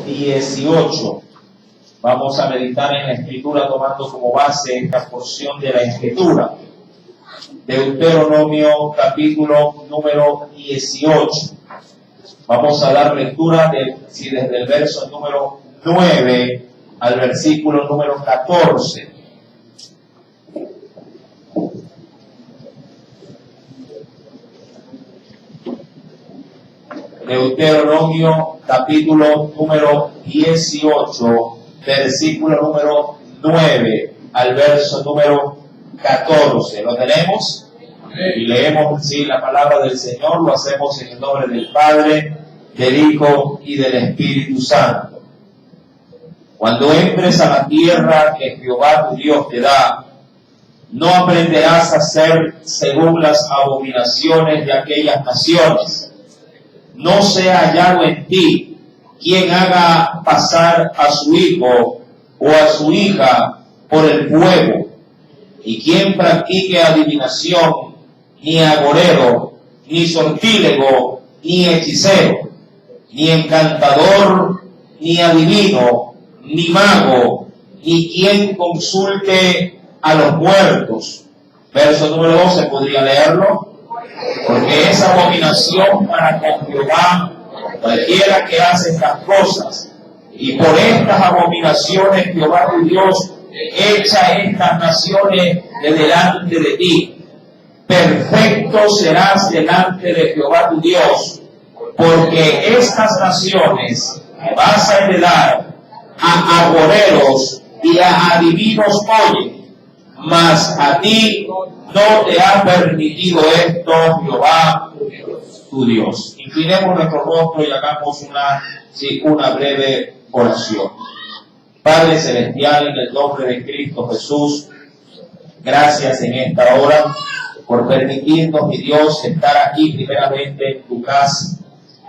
18. Vamos a meditar en la Escritura tomando como base esta porción de la Escritura. Deuteronomio capítulo número 18. Vamos a dar lectura desde el verso número 9 al versículo número 14. Deuteronomio capítulo número 18, versículo número 9 al verso número 14. ¿Lo tenemos? Y leemos así la palabra del Señor. Lo hacemos en el nombre del Padre, del Hijo y del Espíritu Santo. Cuando entres a la tierra que Jehová tu Dios te da, no aprenderás a hacer según las abominaciones de aquellas naciones. No sea hallado en ti quien haga pasar a su hijo o a su hija por el fuego, y quien practique adivinación, ni agorero, ni sortílego, ni hechicero, ni encantador, ni adivino, ni mago, ni quien consulte a los muertos. Verso número 12, ¿podría leerlo? Porque es abominación para con Jehová cualquiera que hace estas cosas, y por estas abominaciones Jehová tu Dios echa estas naciones de delante de ti. Perfecto serás delante de Jehová tu Dios, porque estas naciones vas a heredar a agoreros y a adivinos oyen, mas a ti no te ha permitido esto Jehová tu Dios. Inclinemos nuestro rostro y hagamos una breve oración. Padre Celestial, en el nombre de Cristo Jesús, gracias en esta hora por permitirnos, mi Dios, estar aquí primeramente en tu casa.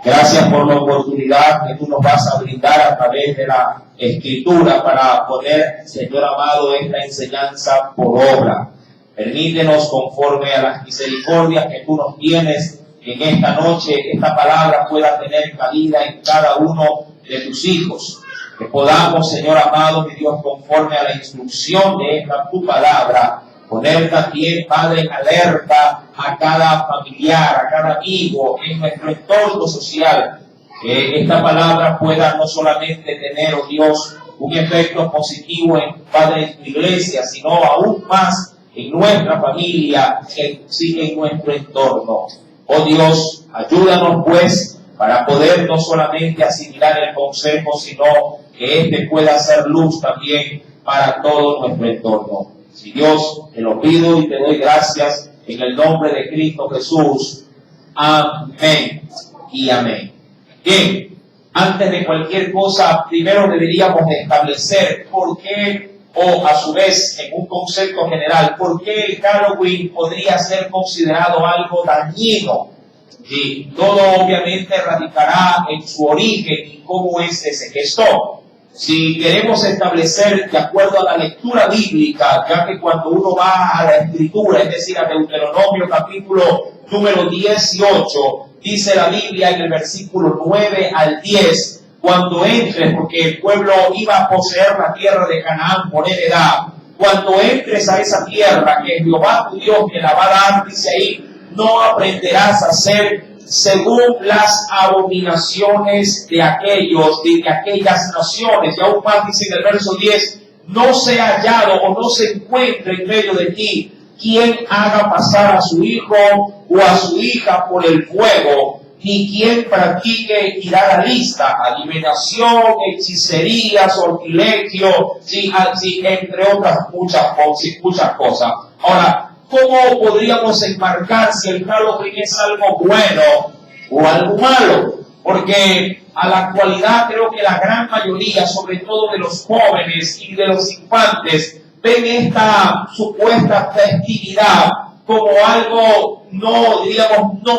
Gracias por la oportunidad que tú nos vas a brindar a través de la Escritura para poner, Señor amado, esta enseñanza por obra. Permítenos, conforme a las misericordias que tú nos tienes en esta noche, esta palabra pueda tener cabida en cada uno de tus hijos. Que podamos, Señor amado, mi Dios, conforme a la instrucción de esta tu palabra, poner también, Padre, en alerta a cada familiar, a cada amigo, en nuestro entorno social. Que esta palabra pueda no solamente tener, oh Dios, un efecto positivo en, Padre, en tu iglesia, sino aún más en nuestra familia, en nuestro entorno. Oh Dios, ayúdanos pues para poder no solamente asimilar el consejo, sino que éste pueda ser luz también para todo nuestro entorno. Si Dios, te lo pido y te doy gracias en el nombre de Cristo Jesús. Amén y amén. Bien, antes de cualquier cosa, primero deberíamos de establecer por qué, o a su vez, en un concepto general, ¿por qué el Halloween podría ser considerado algo dañino? Y todo obviamente radicará en su origen y cómo es ese gesto. Si queremos establecer, de acuerdo a la lectura bíblica, ya que cuando uno va a la Escritura, es decir, a Deuteronomio capítulo número 18, dice la Biblia en el versículo 9 al 10, cuando entres, porque el pueblo iba a poseer la tierra de Canaán por heredad, cuando entres a esa tierra que Jehová tu Dios te la va a dar, dice ahí, no aprenderás a hacer según las abominaciones de aquellas naciones. Y aún más dice en el verso 10, no sea hallado o no se encuentre en medio de ti quien haga pasar a su hijo o a su hija por el fuego, ni quien practique y da la lista, adivinación, hechicería, sortilegio, entre otras muchas cosas. Ahora, ¿cómo podríamos enmarcar si el Halloween es algo bueno o algo malo? Porque a la actualidad creo que la gran mayoría, sobre todo de los jóvenes y de los infantes, ven esta supuesta festividad como algo no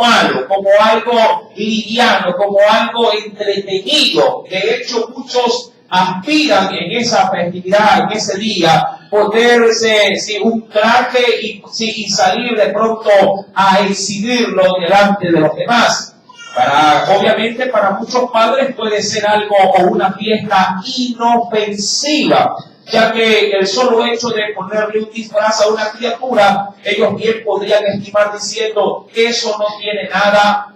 malo, como algo liviano, como algo entretenido. De hecho, muchos aspiran en esa festividad, en ese día, ponerse sin un traje y salir de pronto a exhibirlo delante de los demás. Obviamente para muchos padres puede ser algo o una fiesta inofensiva, ya que el solo hecho de ponerle un disfraz a una criatura, ellos bien podrían estimar diciendo que eso no tiene nada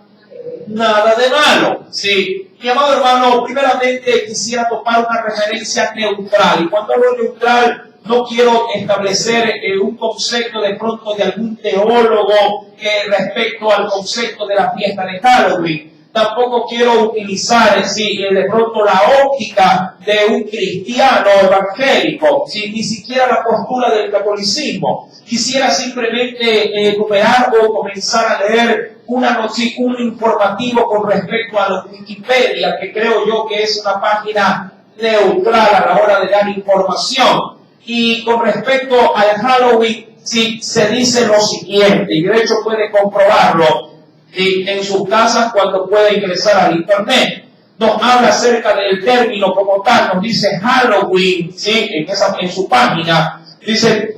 de malo. Sí. Mi amado hermano, primeramente quisiera tomar una referencia neutral, y cuando hablo neutral no quiero establecer un concepto de pronto de algún teólogo respecto al concepto de la fiesta de Halloween. Tampoco quiero utilizar de pronto la óptica de un cristiano evangélico, ni siquiera la postura del catolicismo. Quisiera simplemente enumerar o comenzar a leer un informativo con respecto a la Wikipedia, que creo yo que es una página neutral a la hora de dar información. Y con respecto al Halloween, se dice lo siguiente, y de hecho puede comprobarlo en sus casas cuando pueda ingresar al internet. Nos habla acerca del término como tal, nos dice Halloween, en su página, dice,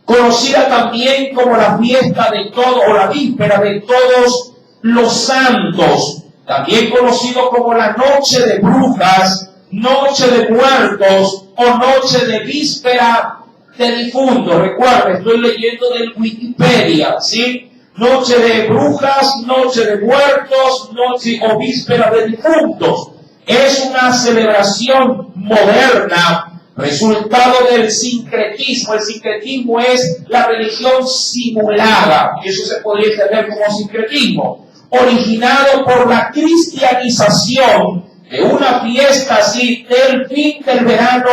conocida también como la fiesta de todos, o la víspera de todos los santos, también conocido como la noche de brujas, noche de muertos o noche de víspera de difuntos. Recuerda, estoy leyendo del Wikipedia, noche de brujas, noche de muertos, noche o víspera de difuntos. Es una celebración moderna, resultado del sincretismo. El sincretismo es la religión simulada, y eso se podría entender como sincretismo, originado por la cristianización de una fiesta del fin del verano,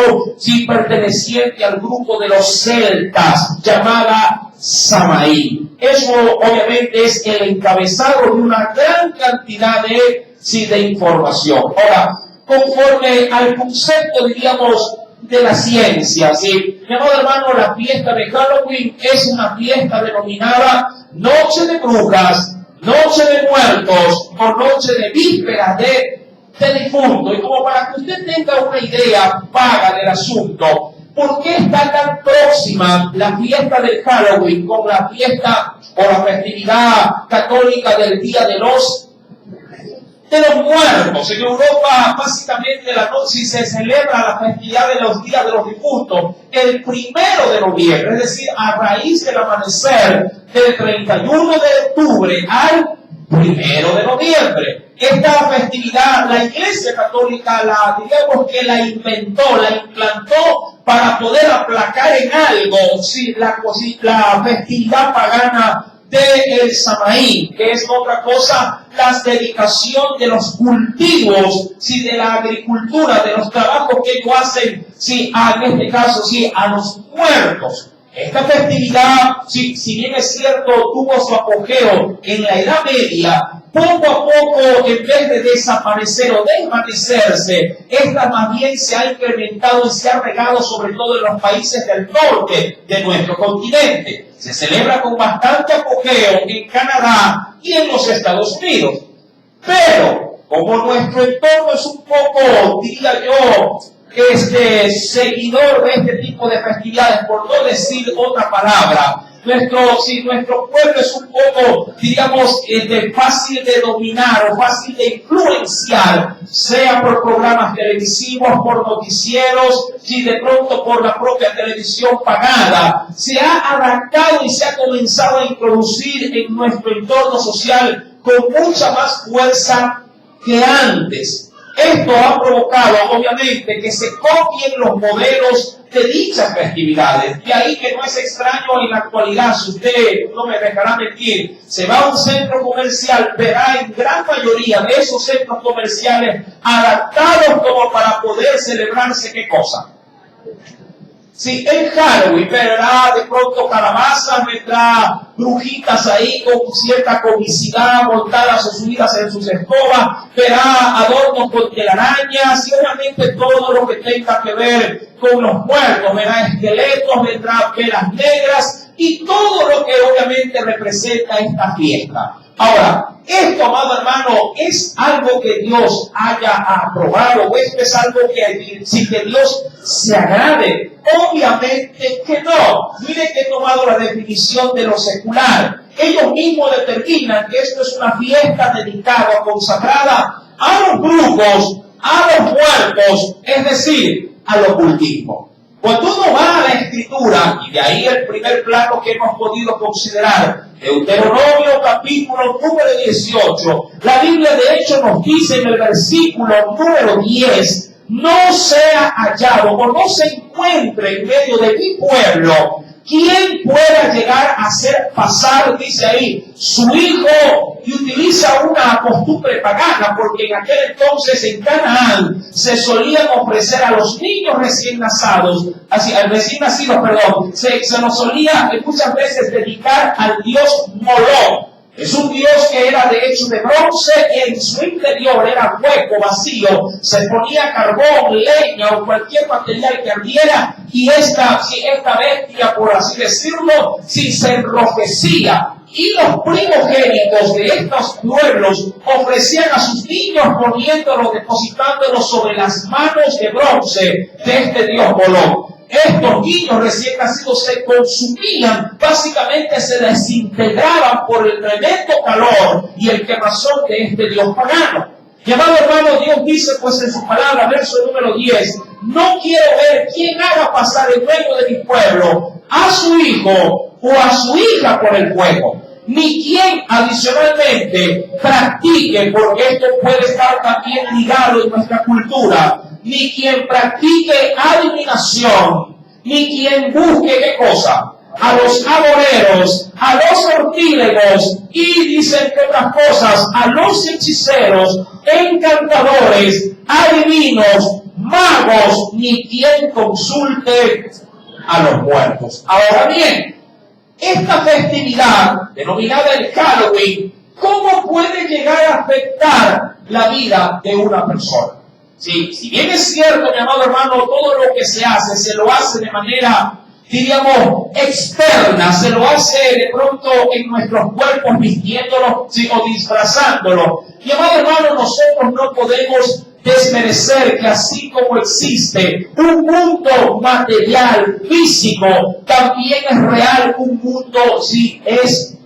perteneciente al grupo de los celtas, llamada Samaí. Eso obviamente es el encabezado de una gran cantidad de información. Ahora, conforme al concepto, diríamos, de la ciencia, mi amado hermano, la fiesta de Halloween es una fiesta denominada Noche de Brujas, Noche de Muertos o Noche de Vísperas de difunto. Y como para que usted tenga una idea vaga del asunto, ¿por qué está tan próxima la fiesta del Halloween con la fiesta o la festividad católica del Día de los Muertos? En Europa, básicamente, la noche se celebra la festividad de los días de los difuntos el 1 de noviembre, es decir, a raíz del amanecer del 31 de octubre al 1 de noviembre. Esta festividad, la Iglesia Católica digamos que la inventó, la implantó para poder aplacar en algo la festividad pagana del Samaí, que es otra cosa, la dedicación de los cultivos, de la agricultura, de los trabajos que ellos hacen, en este caso, a los muertos. Esta festividad, si bien es cierto, tuvo su apogeo en la Edad Media, poco a poco, en vez de desaparecer o desvanecerse, esta más bien se ha incrementado y se ha regado sobre todo en los países del norte de nuestro continente. Se celebra con bastante apogeo en Canadá y en los Estados Unidos. Pero, como nuestro entorno es un poco, diría yo, seguidor de este tipo de festividades, por no decir otra palabra, nuestro pueblo es un poco, digamos, fácil de dominar o fácil de influenciar, sea por programas televisivos, por noticieros, de pronto por la propia televisión pagada, se ha adaptado y se ha comenzado a introducir en nuestro entorno social con mucha más fuerza que antes. Esto ha provocado, obviamente, que se copien los modelos de dichas festividades. De ahí que no es extraño en la actualidad, si usted no me dejará mentir, se va a un centro comercial, verá en gran mayoría de esos centros comerciales adaptados como para poder celebrarse, ¿qué cosa? En Halloween verá de pronto calabazas, vendrá brujitas ahí con cierta comicidad montadas o subidas en sus escobas, verá adornos con telarañas y obviamente todo lo que tenga que ver con los muertos, verá esqueletos, vendrá velas negras y todo lo que obviamente representa esta fiesta. Ahora, esto, amado hermano, ¿es algo que Dios haya aprobado o esto es algo que Dios se agrade? Obviamente que no. Mire que he tomado la definición de lo secular. ellos mismos determinan que esto es una fiesta dedicada, consagrada a los brujos, a los muertos, es decir, al ocultismo. Cuando uno va a la Escritura, y de ahí el primer plano que hemos podido considerar, Deuteronomio capítulo número 18, la Biblia de hecho nos dice en el versículo número 10, no sea hallado o no se encuentre en medio de mi pueblo quien pueda llegar a hacer pasar, dice ahí, su hijo, y utiliza una costumbre pagana, porque en aquel entonces en Canaán se solían ofrecer a los niños recién nacidos, se nos solía muchas veces dedicar al dios Moloch. Es un dios que era de hecho de bronce, y en su interior era hueco, vacío, se ponía carbón, leña o cualquier material que ardiera, y esta bestia, por así decirlo, se enrojecía. Y los primogénitos de estos pueblos ofrecían a sus niños poniéndolos, depositándolos sobre las manos de bronce de este dios Moloch. Estos niños recién nacidos se consumían, básicamente se desintegraban por el tremendo calor y el quemazón de este dios pagano. Y amado hermano, Dios dice pues en su palabra, verso número 10, no quiero ver quién haga pasar en medio de mi pueblo a su hijo o a su hija por el fuego, ni quien adicionalmente practique, porque esto puede estar también ligado en nuestra cultura, ni quien practique adivinación, ni quien busque, ¿qué cosa? A los agoreros, a los sortílegos, y dicen que otras cosas, a los hechiceros, encantadores, adivinos, magos, ni quien consulte a los muertos. Ahora bien, esta festividad, denominada el Halloween, ¿cómo puede llegar a afectar la vida de una persona? Sí, si bien es cierto, mi amado hermano, todo lo que se lo hace de manera, diríamos, externa, se lo hace de pronto en nuestros cuerpos vistiéndolo, ¿sí?, o disfrazándolo. Mi amado hermano, nosotros no podemos desmerecer que así como existe un mundo material, físico, también es real un mundo, sí,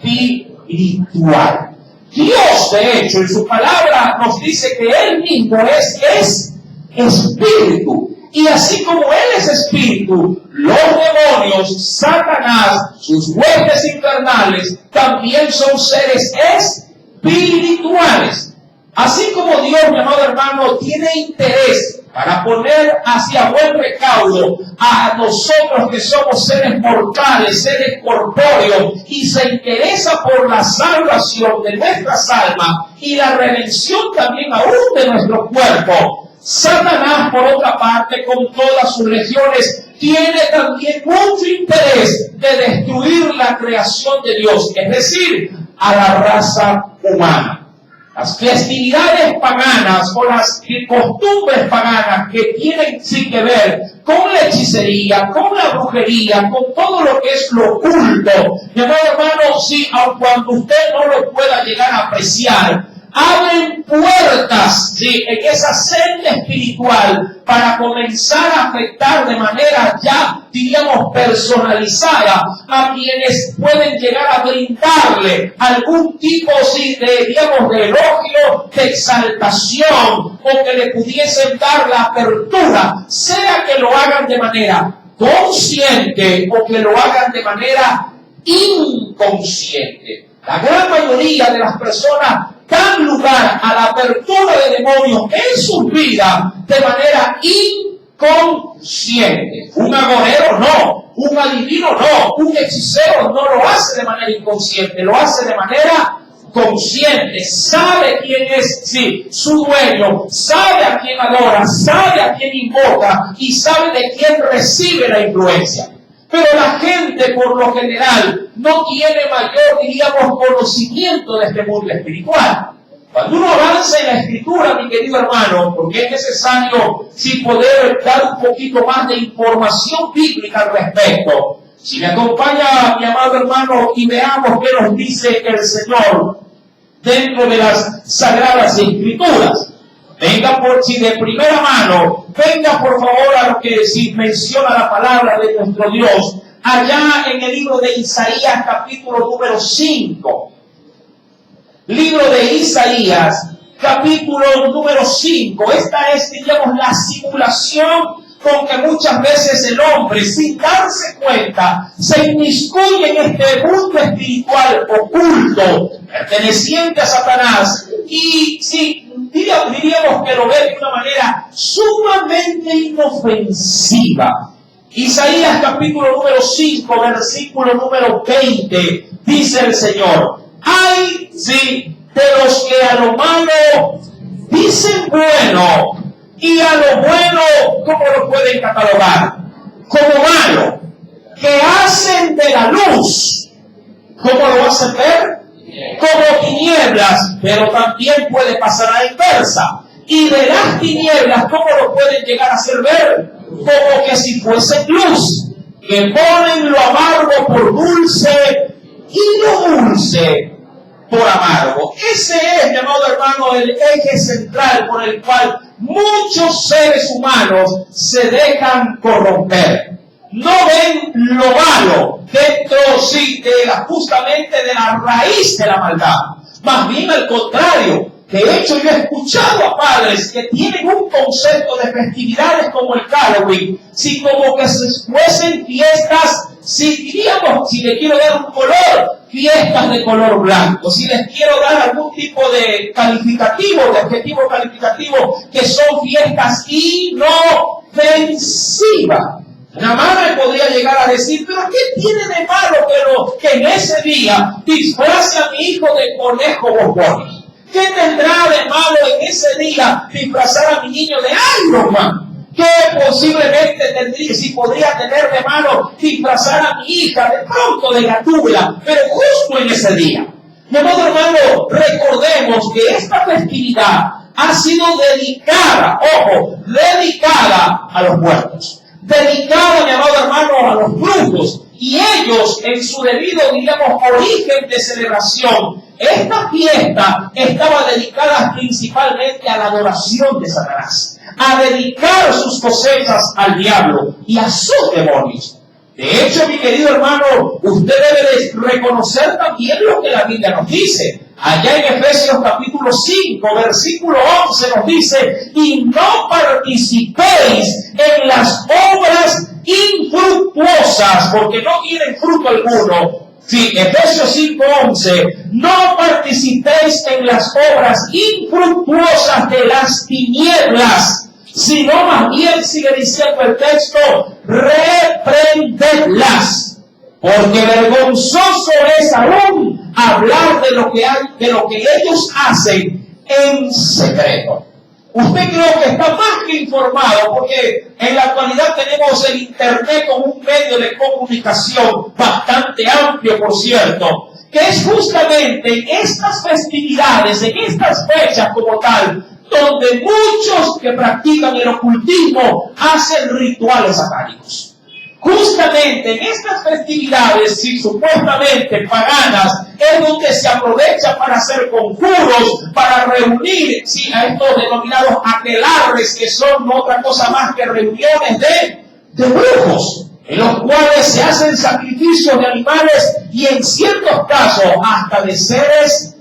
espiritual. Dios, de hecho, en su palabra nos dice que Él mismo es espíritu. Y así como Él es espíritu, los demonios, Satanás, sus huestes infernales, también son seres espirituales. Así como Dios, mi amado hermano, tiene interés para poner hacia buen recaudo a nosotros que somos seres mortales, seres corpóreos, y se interesa por la salvación de nuestras almas y la redención también aún de nuestro cuerpo, Satanás, por otra parte, con todas sus legiones, tiene también mucho interés de destruir la creación de Dios, es decir, a la raza humana. Las festividades paganas o las costumbres paganas que tienen sí que ver con la hechicería, con la brujería, con todo lo que es lo oculto. Mi amado hermano, sí, aun cuando usted no lo pueda llegar a apreciar, abren puertas, sí, en esa senda espiritual para comenzar a afectar de manera ya, diríamos, personalizada a quienes pueden llegar a brindarle algún tipo, sí, de, digamos, de elogio, de exaltación, o que le pudiesen dar la apertura, sea que lo hagan de manera consciente o que lo hagan de manera inconsciente. La gran mayoría de las personas dan lugar a la apertura de demonios en sus vidas de manera inconsciente. Un agorero no, un adivino no, un hechicero no lo hace de manera inconsciente, lo hace de manera consciente. Sabe quién es, sí, su dueño, sabe a quién adora, sabe a quién invoca y sabe de quién recibe la influencia. Pero la gente, por lo general, no tiene mayor, diríamos, conocimiento de este mundo espiritual. Cuando uno avanza en la Escritura, mi querido hermano, porque es necesario, sí, poder dar un poquito más de información bíblica al respecto. Si me acompaña, mi amado hermano, y veamos qué nos dice el Señor dentro de las Sagradas Escrituras. Venga si de primera mano, venga por favor a lo que si menciona la palabra de nuestro Dios, allá en el libro de Isaías, capítulo número 5. Libro de Isaías, capítulo número 5. Esta es, diríamos, la simulación con que muchas veces el hombre, sin darse cuenta, se inmiscuye en este mundo espiritual oculto, perteneciente a Satanás, y sí, diríamos que lo ve de una manera sumamente inofensiva. Isaías capítulo número 5, versículo número 20, dice el Señor: ¡ay, sí, de los que a lo malo dicen bueno, y a lo bueno, ¿cómo lo pueden catalogar? Como malo, que hacen de la luz, ¿cómo lo hacen ver? Como tinieblas, pero también puede pasar a la inversa. Y de las tinieblas, ¿cómo lo pueden llegar a hacer ver? Como que si fuesen luz, que ponen lo amargo por dulce y lo dulce por amargo. Ese es, mi amado hermano, el eje central por el cual muchos seres humanos se dejan corromper. No ven lo malo dentro, sí, justamente de la raíz de la maldad. Más bien al contrario. De hecho, yo he escuchado a padres que tienen un concepto de festividades como el Halloween, si como que se fuesen fiestas, si diríamos, si le quiero dar un color, fiestas de color blanco. Si les quiero dar algún tipo de calificativo, de adjetivo calificativo, que son fiestas inofensivas. La madre podría llegar a decir: ¿pero qué tiene de malo que en ese día disfrace a mi hijo de conejo bombón? ¿Qué tendrá de malo en ese día disfrazar a mi niño de Iron Man? ¿Qué posiblemente podría tener de malo disfrazar a mi hija de pronto de Gatúbela, pero justo en ese día? Mi amado hermano, recordemos que esta festividad ha sido dedicada, dedicada a los muertos. Dedicada, mi amado hermano, a los brujos. Y ellos, en su debido, diríamos, origen de celebración, esta fiesta estaba dedicada principalmente a la adoración de Satanás, a dedicar sus cosechas al diablo y a sus demonios. De hecho, mi querido hermano, usted debe de reconocer también lo que la Biblia nos dice. Allá en Efesios capítulo 5, versículo 11 nos dice: y no participéis en las obras infructuosas, porque no tienen fruto alguno. Sí, Efesios 5:11, no participéis en las obras infructuosas de las tinieblas, sino más bien, sigue diciendo el texto, reprendedlas, porque vergonzoso es aún hablar de lo que ellos hacen en secreto. Usted creo que está más que informado, porque en la actualidad tenemos el Internet como un medio de comunicación bastante amplio, por cierto, que es justamente en estas festividades, en estas fechas como tal, donde muchos que practican el ocultismo hacen rituales satánicos. Justamente en estas festividades, si supuestamente paganas, es donde se aprovecha para hacer conjuros, para reunir a estos denominados aquelarres, que son otra cosa más que reuniones de brujos, en los cuales se hacen sacrificios de animales y en ciertos casos hasta de seres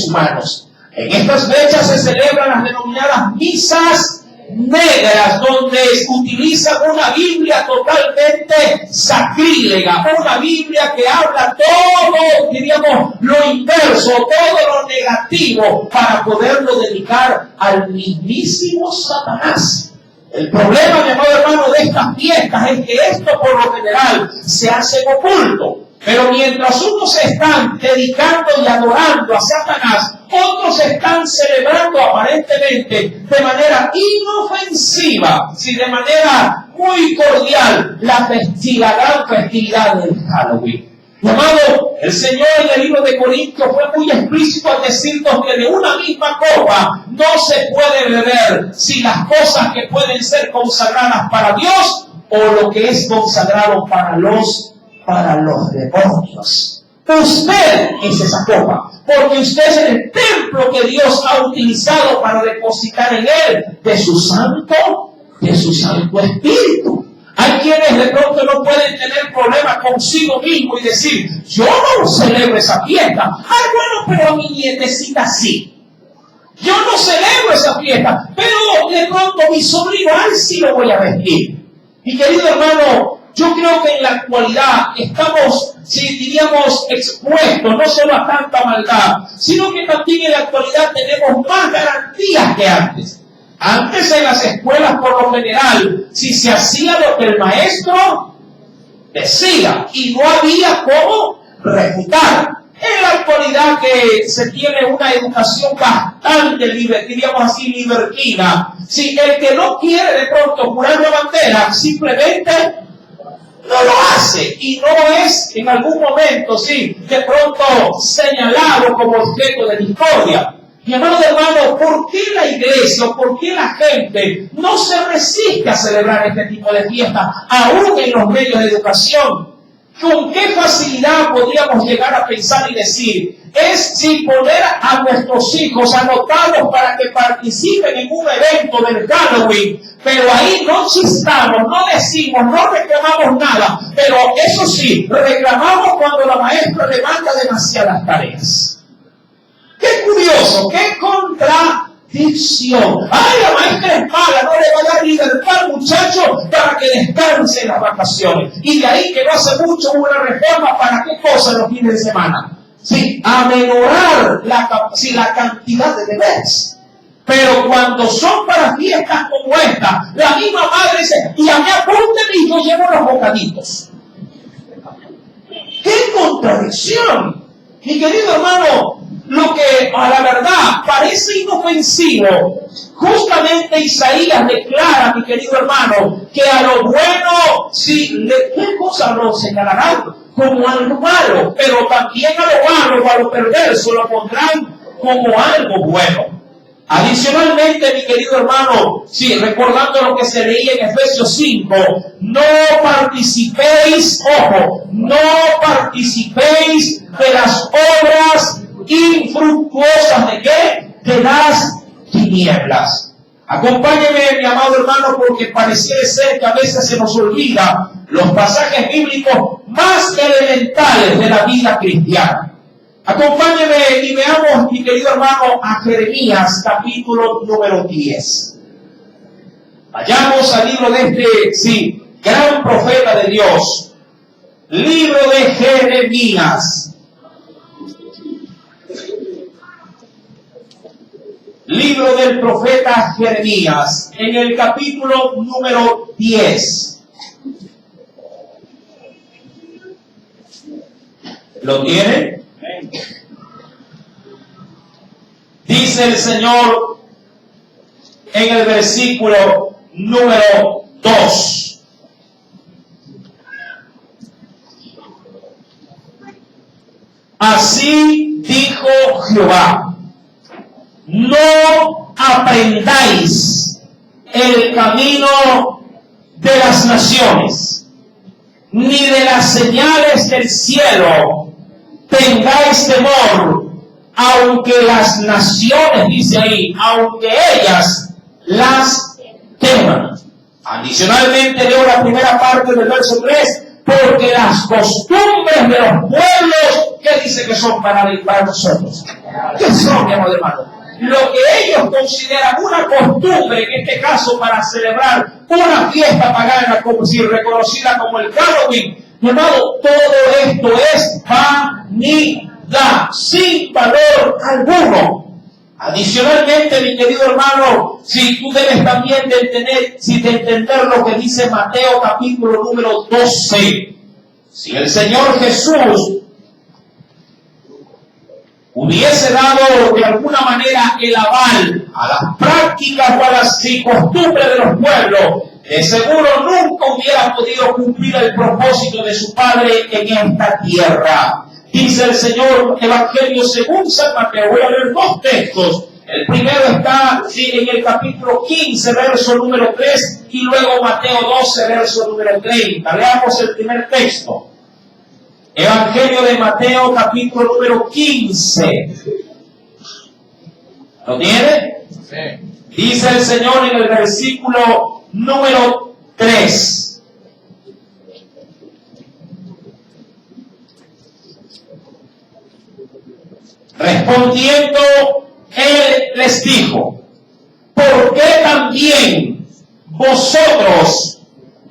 humanos. En estas fechas se celebran las denominadas misas negras, donde utilizan una Biblia totalmente sacrílega, una Biblia que habla todo, diríamos, lo inverso, todo lo negativo, para poderlo dedicar al mismísimo Satanás. El problema, mi amado hermano, de estas fiestas es que esto por lo general se hace oculto. Pero mientras unos están dedicando y adorando a Satanás, otros están celebrando aparentemente de manera inofensiva, de manera muy cordial, la gran festividad del Halloween. Mi amado, el Señor en el libro de Corintios fue muy explícito al decirnos que de una misma copa no se puede beber, si las cosas que pueden ser consagradas para Dios o lo que es consagrado para los demonios. Usted es esa copa, porque usted es el templo que Dios ha utilizado para depositar en él de su Santo Espíritu. Hay quienes de pronto no pueden tener problemas consigo mismo y decir, yo no celebro esa fiesta. Ah, bueno, pero a mi nietecita sí. Yo no celebro esa fiesta, pero de pronto mi sobrino, ay, sí lo voy a vestir. Mi querido hermano, yo creo que en la actualidad estamos, si diríamos, expuestos no solo a tanta maldad, sino que también en la actualidad tenemos más garantías que antes. Antes en las escuelas, por lo general, si se hacía lo que el maestro decía y no había cómo refutar. En la actualidad que se tiene una educación bastante, diríamos así, libertina, si el que no quiere de pronto jurar la bandera, simplemente no lo hace y no es en algún momento, sí, de pronto señalado como objeto de discordia. Mi amado hermano, ¿por qué la iglesia o por qué la gente no se resiste a celebrar este tipo de fiestas, aún en los medios de educación? ¿Con qué facilidad podríamos llegar a pensar y decir, es si poner a nuestros hijos, anotarlos para que participen en un evento del Halloween, pero ahí no chistamos, no decimos, no reclamamos nada, pero eso sí, reclamamos cuando la maestra le manda demasiadas tareas? ¡Qué curioso! ¡Qué contradicción! ¡Ay, la maestra es mala! No le va a dar libertad al muchacho para que descanse en las vacaciones. Y de ahí que no hace mucho hubo una reforma para qué cosa en los fines de semana. Sí, amenorar la cantidad de deberes. Pero cuando son para fiestas como esta, la misma madre dice, y a mí apúntenme y yo llevo los bocaditos. ¡Qué contradicción! Mi querido hermano, lo que a la verdad parece inofensivo, justamente Isaías declara, mi querido hermano, que a lo bueno, sí, ¿qué cosa lo señalarán? Como algo malo, pero también a lo malo o a lo perverso lo pondrán como algo bueno. Adicionalmente, mi querido hermano, sí, recordando lo que se leía en Efesios 5, no participéis, ojo, no participéis de las obras infructuosas ¿de qué? De las tinieblas. Acompáñeme, mi amado hermano, porque pareciera ser que a veces se nos olvida los pasajes bíblicos más elementales de la vida cristiana. Acompáñeme y veamos, mi querido hermano, a Jeremías, capítulo número 10. Vayamos al libro de este, sí, gran profeta de Dios. Libro de Jeremías. Libro del profeta Jeremías, en el capítulo número 10. ¿Lo tiene? Dice el Señor en el versículo número 2. Así dijo Jehová, no aprendáis el camino de las naciones, ni de las señales del cielo tengáis temor, aunque las naciones, dice ahí, aunque ellas las teman. Adicionalmente leo la primera parte del verso 3, porque las costumbres de los pueblos, ¿qué dice que son para nosotros? ¿Qué son, mi amado hermano? Lo que ellos consideran una costumbre, en este caso para celebrar una fiesta pagana, como si reconocida como el Halloween, mi hermano, todo esto es vanidad, sin valor alguno. Adicionalmente, mi querido hermano, si tú debes también de entender lo que dice Mateo capítulo número 12. Si el Señor Jesús hubiese dado de alguna manera el aval a las prácticas o a las costumbres de los pueblos, de seguro nunca hubiera podido cumplir el propósito de su Padre en esta tierra. Dice el Señor, Evangelio según San Mateo. Voy a leer dos textos. El primero está en el capítulo 15, verso número 3, y luego Mateo 12, verso número 30. Leamos el primer texto. Evangelio de Mateo, capítulo número 15. ¿Lo tiene? Sí. Dice el Señor en el versículo número 3. Respondiendo, él les dijo: ¿por qué también vosotros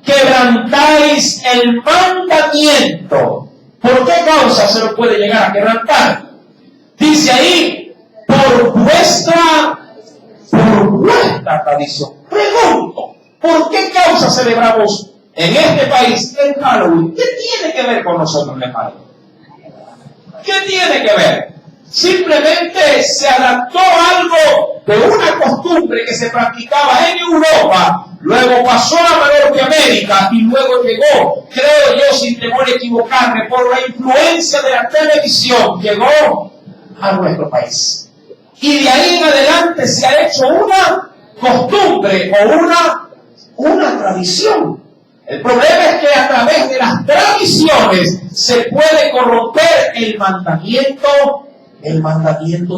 quebrantáis el mandamiento? ¿Por qué causa se lo puede llegar a quebrantar? Dice ahí, por vuestra tradición. Pregunto, ¿por qué causa celebramos en este país el Halloween? ¿Qué tiene que ver con nosotros el Halloween? ¿Qué tiene que ver? Simplemente se adaptó algo de una costumbre que se practicaba en Europa, luego pasó a Norteamérica y luego llegó, creo yo sin temor a equivocarme, por la influencia de la televisión, llegó a nuestro país. Y de ahí en adelante se ha hecho una costumbre o una tradición. El problema es que a través de las tradiciones se puede corromper el mandamiento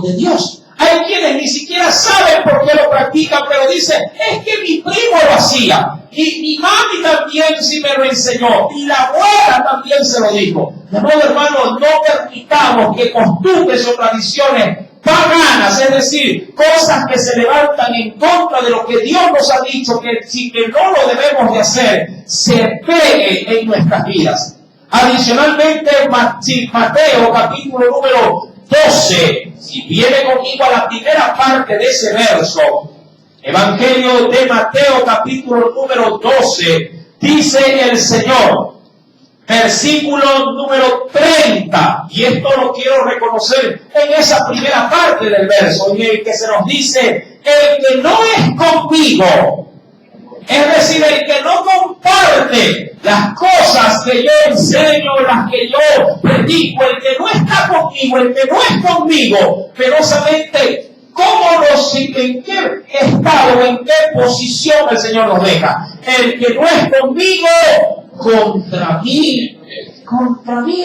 de Dios. Hay quienes ni siquiera saben por qué lo practican, pero dicen, es que mi primo lo hacía, y mi mami también sí me lo enseñó, y la abuela también se lo dijo. De modo, hermano, no permitamos que costumbres o tradiciones paganas, es decir, cosas que se levantan en contra de lo que Dios nos ha dicho, que no lo debemos de hacer, se peguen en nuestras vidas. Adicionalmente, Mateo capítulo número 12, si viene conmigo a la primera parte de ese verso, Evangelio de Mateo capítulo número 12, dice el Señor, versículo número 30, y esto lo quiero reconocer en esa primera parte del verso, en el que se nos dice, el que no es conmigo, es decir, el que no comparte las cosas que yo enseño, las que yo predico, el que no está conmigo, el que no es conmigo, penosamente, en qué estado, en qué posición el Señor nos deja. El que no es conmigo, contra mí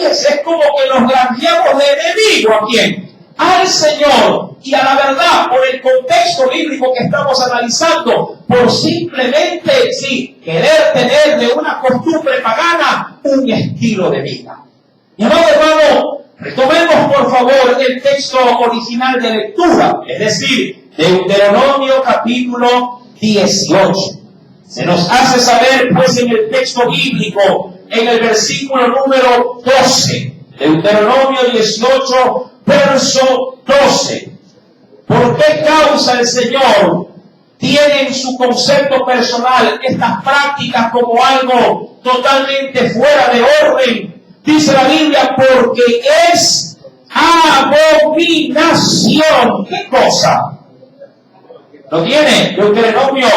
es como que nos granjeamos de enemigo. ¿A quién? Al Señor y a la verdad, por el contexto bíblico que estamos analizando, por simplemente querer tener de una costumbre pagana un estilo de vida. Mi amado hermano, retomemos por favor el texto original de lectura, es decir, Deuteronomio capítulo 18. Se nos hace saber pues en el texto bíblico, en el versículo número 12, Deuteronomio 18, verso 12. ¿Por qué causa el Señor tiene en su concepto personal estas prácticas como algo totalmente fuera de orden? Dice la Biblia, porque es abominación. ¿Qué cosa? ¿Lo tiene? Deuteronomio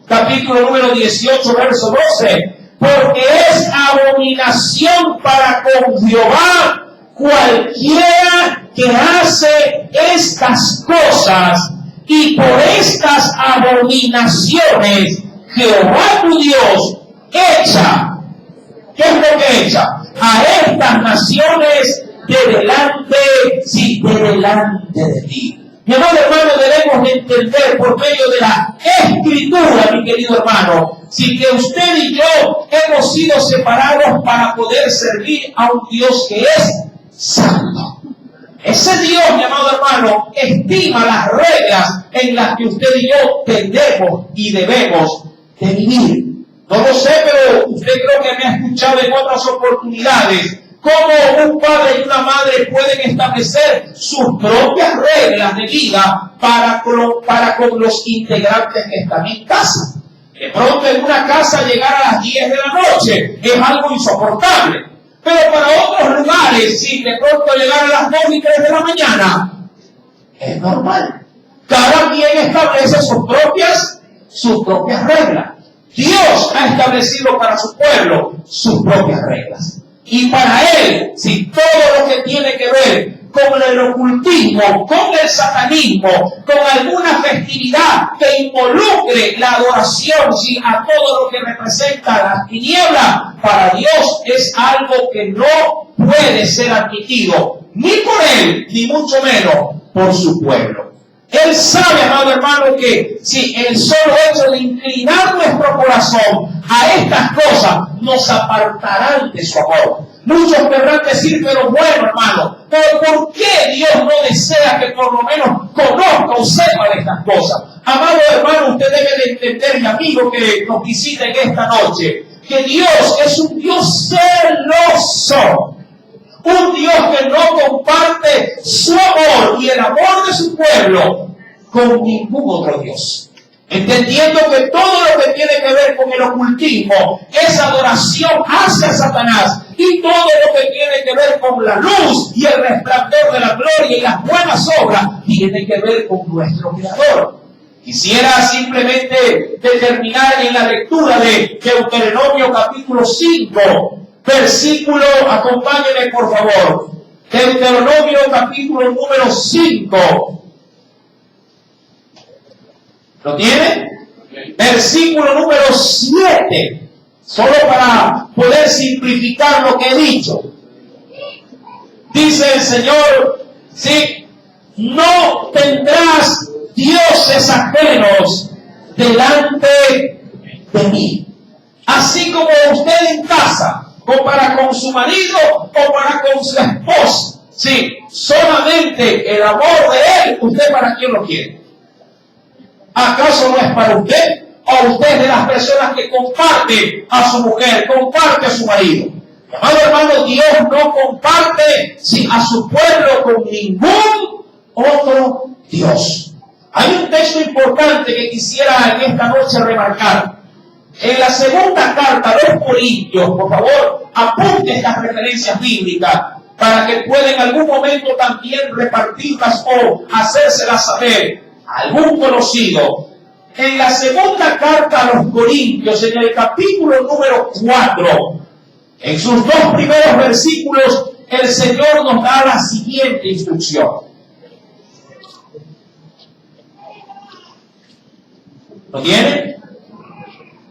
capítulo número 18, verso 12. Porque es abominación para con Jehová cualquiera que hace estas cosas, y por estas abominaciones Jehová tu Dios echa. ¿Qué es lo que echa? A estas naciones de delante de ti. Mi amado hermano, debemos de entender por medio de la Escritura, mi querido hermano, si que usted y yo hemos sido separados para poder servir a un Dios que es santo. Ese Dios, mi amado hermano, estima las reglas en las que usted y yo tendemos y debemos de vivir. No lo sé, pero usted creo que me ha escuchado en otras oportunidades cómo un padre y una madre pueden establecer sus propias reglas de vida para con los integrantes que están en casa. De pronto en una casa llegar a las 10 de la noche es algo insoportable. Pero para otros lugares, sí, de pronto llegar a las 2 y 3 de la mañana es normal. Cada quien establece sus propias reglas. Dios ha establecido para su pueblo sus propias reglas. Y para él, si todo lo que tiene que ver con el ocultismo, con el satanismo, con alguna festividad que involucre la adoración, a todo lo que representa las tinieblas, para Dios es algo que no puede ser admitido, ni por él, ni mucho menos por su pueblo. Él sabe, amado hermano, que si el solo hecho de inclinar nuestro corazón a estas cosas nos apartarán de su amor, Muchos querrán decir, pero bueno, hermano, pero ¿por qué Dios no desea que por lo menos conozca o sepa de estas cosas? Amado hermano, usted debe de entender, y amigo que nos visita en esta noche, que Dios es un Dios celoso. Un Dios que no comparte su amor y el amor de su pueblo con ningún otro Dios. Entendiendo que todo lo que tiene que ver con el ocultismo es adoración hacia Satanás, y todo lo que tiene que ver con la luz y el resplandor de la gloria y las buenas obras tiene que ver con nuestro Creador. Quisiera simplemente determinar en la lectura de Deuteronomio capítulo 5, versículo, acompáñenme por favor, Deuteronomio capítulo número 5. ¿Lo tiene? Versículo número 7. Solo para poder simplificar lo que he dicho. Dice el Señor, sí, no tendrás dioses ajenos delante de mí. Así como usted en casa, o para con su marido, o para con su esposa. Sí, solamente el amor de él, ¿usted para quién lo quiere? ¿Acaso no es para usted? ¿O usted es de las personas que comparte a su mujer, comparte a su marido? Amado hermano, Dios no comparte a su pueblo con ningún otro Dios. Hay un texto importante que quisiera en esta noche remarcar. En la segunda carta a los Corintios, por favor, apunte estas referencias bíblicas para que pueda en algún momento también repartirlas o hacérselas saber a algún conocido. En la segunda carta a los Corintios, en el capítulo número 4, en sus dos primeros versículos, el Señor nos da la siguiente instrucción. ¿Lo tiene?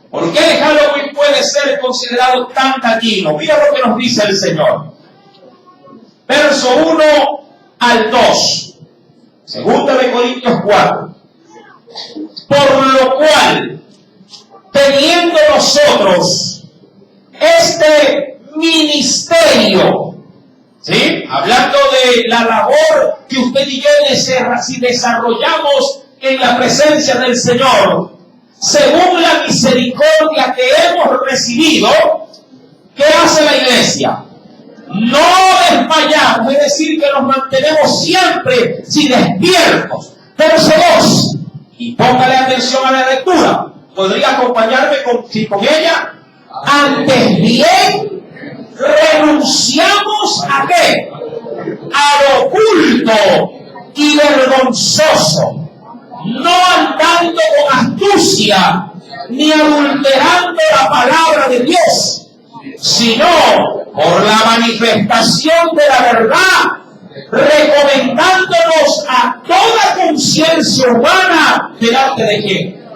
¿Por qué Halloween puede ser considerado tan dañino? Mira lo que nos dice el Señor. Verso 1 al 2. Segunda de Corintios 4. Por lo cual, teniendo nosotros este ministerio, ¿sí? Hablando de la labor que usted y yo desarrollamos en la presencia del Señor, según la misericordia que hemos recibido, ¿qué hace la iglesia? No desmayamos, es decir, que nos mantenemos siempre despiertos. Verso 2. Y póngale atención a la lectura. ¿Podría acompañarme con ella? Antes bien, renunciamos ¿a qué? A lo oculto y vergonzoso, no andando con astucia, ni adulterando la palabra de Dios, sino por la manifestación de la verdad, recomendándonos a toda conciencia humana delante de quién?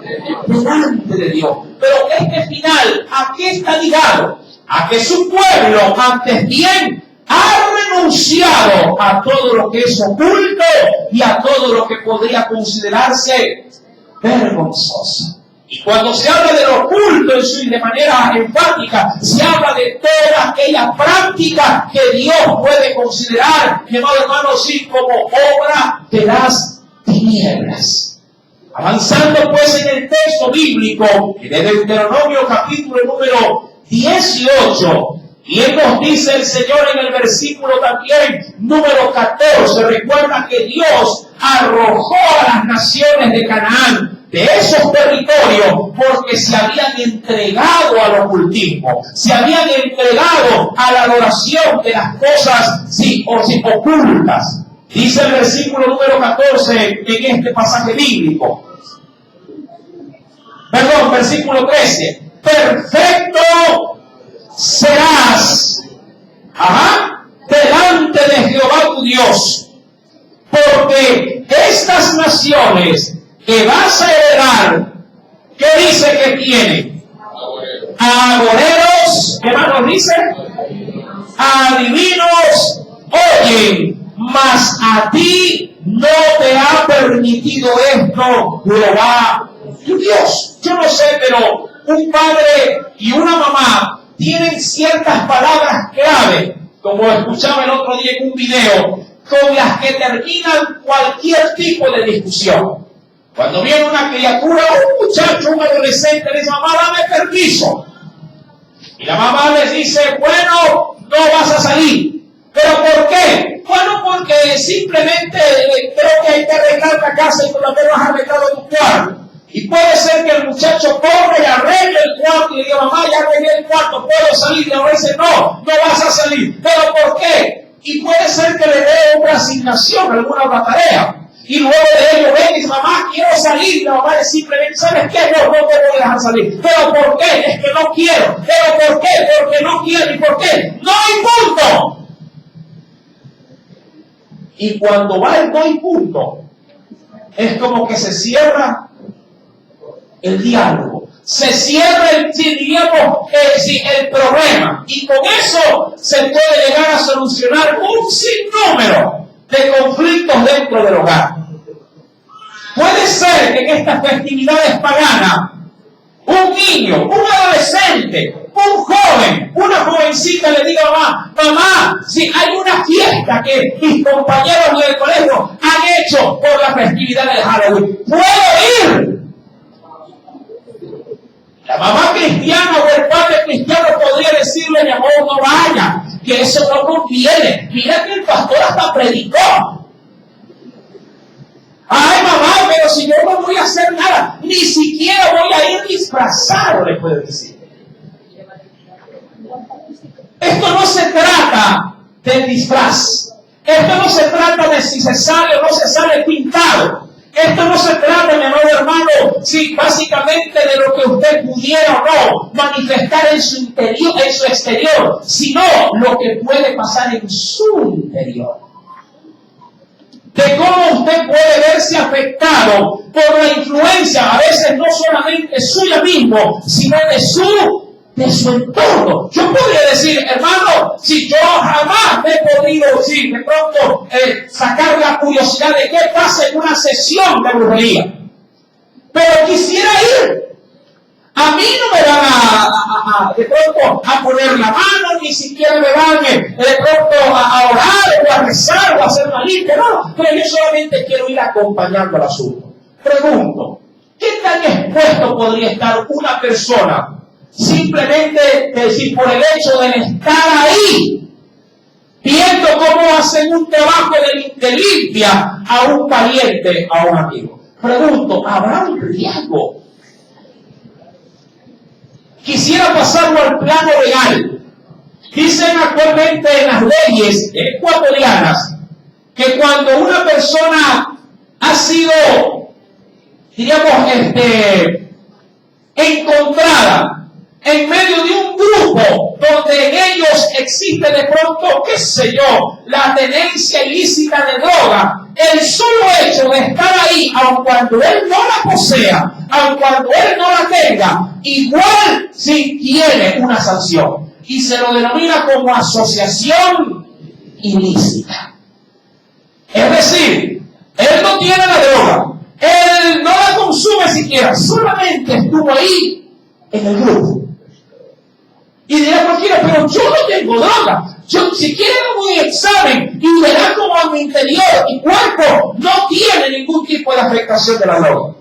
Delante de Dios. Pero este final, ¿a qué está ligado? A que su pueblo, antes bien, ha renunciado a todo lo que es oculto y a todo lo que podría considerarse vergonzoso. Y cuando se habla de lo oculto de manera enfática, se habla de toda aquella práctica que Dios puede considerar, hermano, sí, como obra de las tinieblas. Avanzando pues en el texto bíblico de Deuteronomio capítulo número 18, y él nos dice el Señor en el versículo también número 14, recuerda que Dios arrojó a las naciones de Canaán de esos territorios porque se habían entregado al ocultismo, se habían entregado a la adoración de las cosas ocultas. Dice el versículo número 14 en este pasaje bíblico. Perdón, versículo 13. Perfecto serás delante de Jehová tu Dios, porque estas naciones que vas a heredar, ¿qué dice que tiene? Agoreros, ¿qué más nos dice? Adivinos, oyen, mas a ti no te ha permitido esto Jehová tu Dios. Yo no sé, pero un padre y una mamá tienen ciertas palabras clave, como escuchaba el otro día en un video, con las que terminan cualquier tipo de discusión. Cuando viene una criatura, un muchacho, un adolescente, le dice, mamá, dame permiso. Y la mamá les dice, bueno, no vas a salir. ¿Pero por qué? Bueno, porque simplemente creo que hay que arreglar la casa y por lo menos has arreglado tu cuarto. Y puede ser que el muchacho corre y arregle el cuarto y le diga, mamá, ya arreglé el cuarto, ¿puedo salir? Y a veces no vas a salir. ¿Pero por qué? Y puede ser que le dé una asignación, alguna otra tarea. Y luego de ello ven y dice, mamá, quiero salir. Y la mamá es simplemente, ¿sabes qué? No te voy a dejar salir. ¿Pero por qué? Es que no quiero. ¿Pero por qué? Porque no quiero. ¿Y por qué? ¡No hay punto! Y cuando va el no y punto, es como que se cierra el diálogo. Se cierra el problema. Y con eso se puede llegar a solucionar un sinnúmero de conflictos dentro del hogar. Puede ser que en estas festividades paganas, un niño, un adolescente, un joven, una jovencita le diga a mamá, si hay una fiesta que mis compañeros del colegio han hecho por la festividad de Halloween, ¿puedo ir? La mamá cristiana o el padre cristiano podría decirle, mi amor, no vaya, que eso no conviene. Mira que el pastor hasta predicó. Ay, mamá, pero si yo no voy a hacer nada, ni siquiera voy a ir disfrazado, le puede decir. Esto no se trata del disfraz. Esto no se trata de si se sale o no se sale pintado. Esto no se trata, mi amado hermano, sí, básicamente de lo que usted pudiera o no manifestar en su interior, en su exterior, sino lo que puede pasar en su interior. De cómo usted puede verse afectado por la influencia, a veces no solamente suya mismo, sino de su entorno. Yo podría decir, hermano, si yo jamás me he podido, de pronto sacar la curiosidad de qué pasa en una sesión de brujería, pero quisiera ir. A mí no me van de pronto a poner la mano, ni siquiera me van de pronto a orar o a rezar o a hacer una limpia, no, pero yo solamente quiero ir acompañando al asunto. Pregunto, ¿qué tan expuesto podría estar una persona simplemente decir por el hecho de estar ahí, viendo cómo hacen un trabajo de limpia a un pariente, a un amigo? Pregunto, ¿habrá un riesgo? Quisiera pasarlo al plano legal. Dicen actualmente en las leyes ecuatorianas que cuando una persona ha sido, diríamos, encontrada en medio de un grupo donde en ellos existe de pronto, qué sé yo, la tenencia ilícita de droga, el solo hecho de estar ahí, aun cuando él no la posea, aun cuando él no la tenga, igual sí tiene una sanción. Y se lo denomina como asociación ilícita. Es decir, él no tiene la droga, él no la consume siquiera, solamente estuvo ahí en el grupo. Y dirá cualquiera, pero yo no tengo droga. Yo si quiero un examen y verá como a mi interior y cuerpo no tiene ningún tipo de afectación de la droga.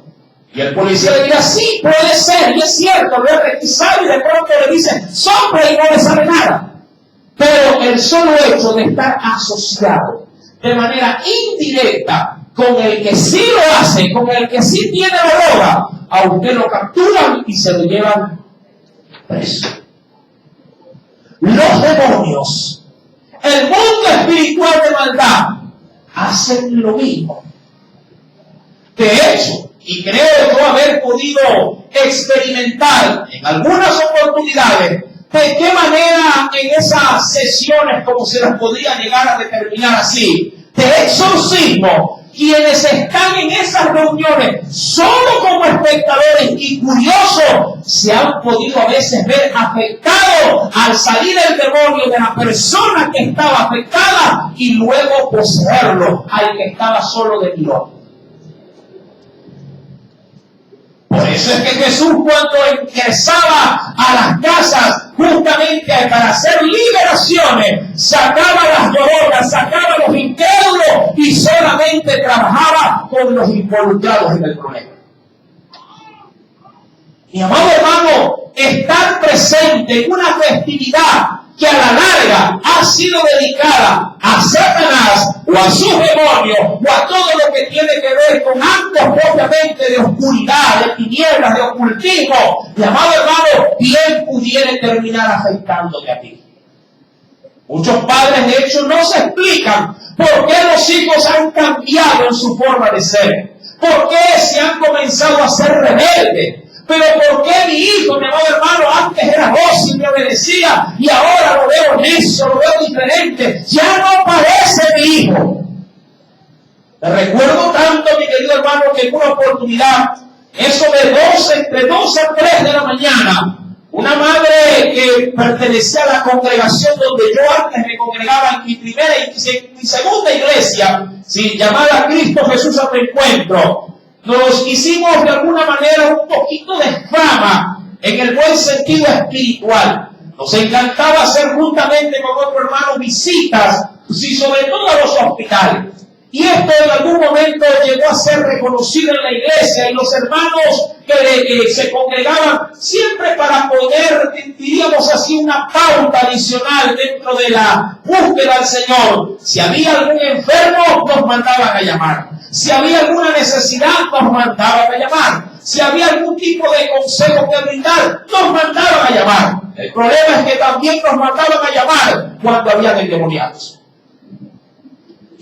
Y el policía le dirá, sí, puede ser, y es cierto, lo he requisado y de pronto le dicen, sopla y no le sale nada. Pero el solo hecho de estar asociado de manera indirecta con el que sí lo hace, con el que sí tiene la droga, a usted lo capturan y se lo llevan preso. Los demonios, el mundo espiritual de maldad, hacen lo mismo. De hecho, y creo yo haber podido experimentar en algunas oportunidades de qué manera en esas sesiones, como se las podría llegar a determinar así, de exorcismo, quienes están en esas reuniones solo como espectadores y curiosos, se han podido a veces ver afectados al salir el demonio de la persona que estaba afectada y luego poseerlo al que estaba solo de mirón. Por eso es que Jesús, cuando ingresaba a las casas justamente para hacer liberaciones, sacaba las lloronas, sacaba los incrédulos y solamente trabajaba con los involucrados en el problema. Mi amado hermano, estar presente en una festividad que a la larga ha sido dedicada a Satanás o a sus demonios o a todo lo que tiene que ver con actos propiamente de oscuridad, de tinieblas, de ocultismo, mi amado hermano, bien pudiera terminar afectándote a ti. Muchos padres de hecho no se explican por qué los hijos han cambiado en su forma de ser, por qué se han comenzado a ser rebeldes. Pero ¿por qué mi hijo, mi amado hermano, antes era dócil, me obedecía y ahora lo veo necio, lo veo diferente? Ya no parece mi hijo. Me recuerdo tanto, mi querido hermano, que en una oportunidad, eso de entre 2 a 3 de la mañana, una madre que pertenecía a la congregación donde yo antes me congregaba en mi primera y mi segunda iglesia, sí, llamada Cristo Jesús a tu encuentro, nos hicimos de alguna manera un poquito de fama en el buen sentido espiritual. Nos encantaba hacer juntamente con otro hermano visitas, y sobre todo a los hospitales. Y esto en algún momento llegó a ser reconocido en la iglesia y los hermanos que se congregaban siempre para poder, diríamos así, una pauta adicional dentro de la búsqueda del Señor. Si había algún enfermo, nos mandaban a llamar. Si había alguna necesidad, nos mandaban a llamar. Si había algún tipo de consejo que brindar, nos mandaban a llamar. El problema es que también nos mandaban a llamar cuando habían endemoniados.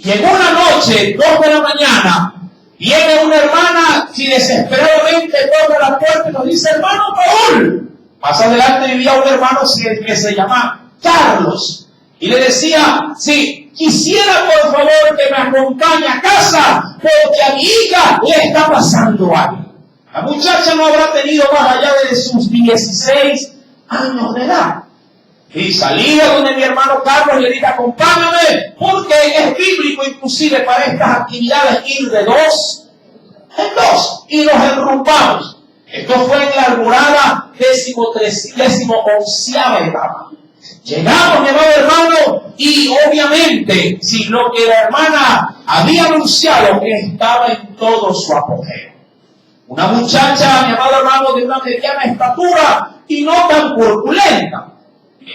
Y en una noche, 2 de la mañana, viene una hermana y desesperadamente toca la puerta y nos dice: hermano Paul. Más adelante vivía un hermano que se llama Carlos. Y le decía: sí, quisiera por favor que me acompañe a casa porque a mi hija le está pasando algo. La muchacha no habrá tenido más allá de sus 16 años de edad. Y salía donde mi hermano Carlos y le dije: acompáñame, porque es bíblico inclusive para estas actividades ir de 2 en 2 y nos enrumbamos. Esto fue en la alborada 11ª etapa. Llegamos, mi amado hermano, y obviamente, si lo que la hermana había anunciado estaba en todo su apogeo. Una muchacha, mi amado hermano, de una mediana estatura y no tan corpulenta.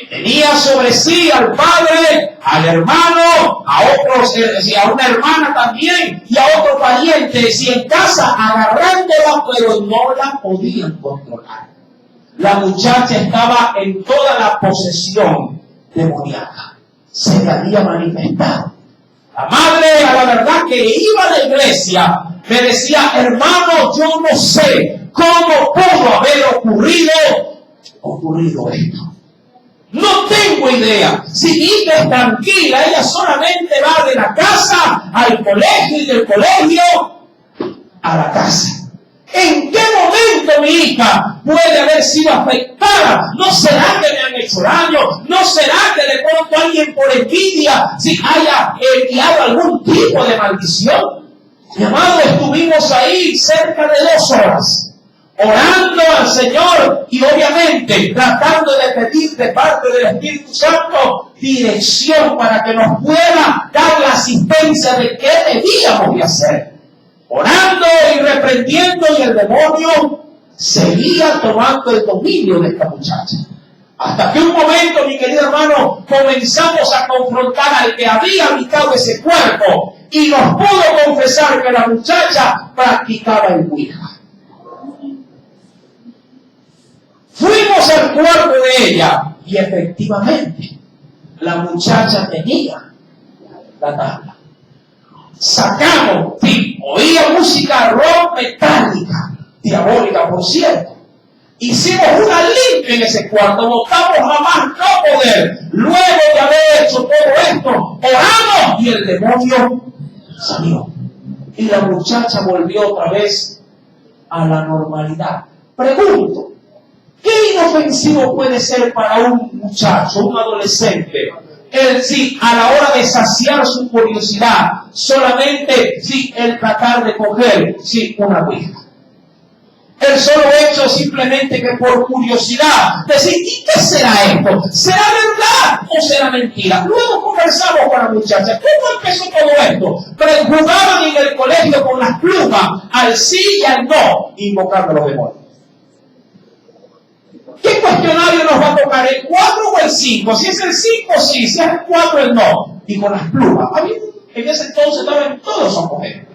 Tenía sobre sí al padre, al hermano, a otros, a una hermana también y a otro pariente, si en casa agarrándola, pero no la podían controlar. La muchacha estaba en toda la posesión demoníaca. Se le había manifestado. La madre, a la verdad que iba a la iglesia, me decía: hermano, yo no sé cómo pudo haber ocurrido esto. No tengo idea. Si mi hija es tranquila, ella solamente va de la casa al colegio y del colegio a la casa. ¿En qué momento mi hija puede haber sido afectada? ¿No será que me han hecho daño? ¿No será que de pronto alguien por envidia si haya enviado algún tipo de maldición? Mi amado, estuvimos ahí cerca de 2 horas. Orando al Señor y obviamente tratando de pedir de parte del Espíritu Santo dirección para que nos pueda dar la asistencia de qué debíamos de hacer. Orando y reprendiendo, y el demonio seguía tomando el dominio de esta muchacha. Hasta que un momento, mi querido hermano, comenzamos a confrontar al que había habitado ese cuerpo y nos pudo confesar que la muchacha practicaba el Ouija. Fuimos al cuarto de ella y efectivamente la muchacha tenía la tabla. Sacamos, oía música rock metálica, diabólica por cierto. Hicimos una limpia en ese cuarto, botamos a más no poder. Luego de haber hecho todo esto, oramos y el demonio salió. Y la muchacha volvió otra vez a la normalidad. Pregunto, ¿qué inofensivo puede ser para un muchacho, un adolescente, si a la hora de saciar su curiosidad, solamente el tratar de coger una ouija? El solo hecho simplemente que por curiosidad, decir, ¿y qué será esto? ¿Será verdad o será mentira? Luego conversamos con la muchacha. ¿Cómo empezó todo esto? Pero jugaban en el colegio con las plumas, al sí y al no, invocando a los demonios. ¿Qué cuestionario nos va a tocar? ¿El 4 o el 5? Si es el 5, sí. Si es el 4, el no. Y con las plumas. En ese entonces estaban todos a coger.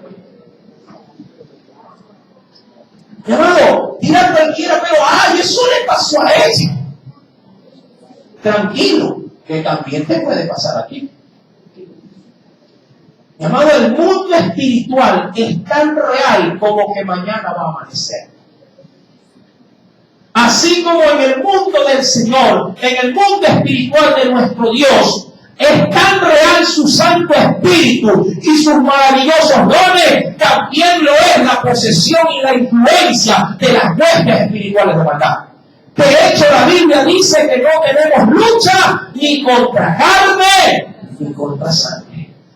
Mi amado, dirá cualquiera, pero eso le pasó a ella. Tranquilo, que también te puede pasar a ti. Mi amado, el mundo espiritual es tan real como que mañana va a amanecer. Así como en el mundo del Señor, en el mundo espiritual de nuestro Dios, es tan real su Santo Espíritu y sus maravillosos dones, también lo es la posesión y la influencia de las huestes espirituales de maldad. De hecho, la Biblia dice que no tenemos lucha ni contra carne ni contra sangre.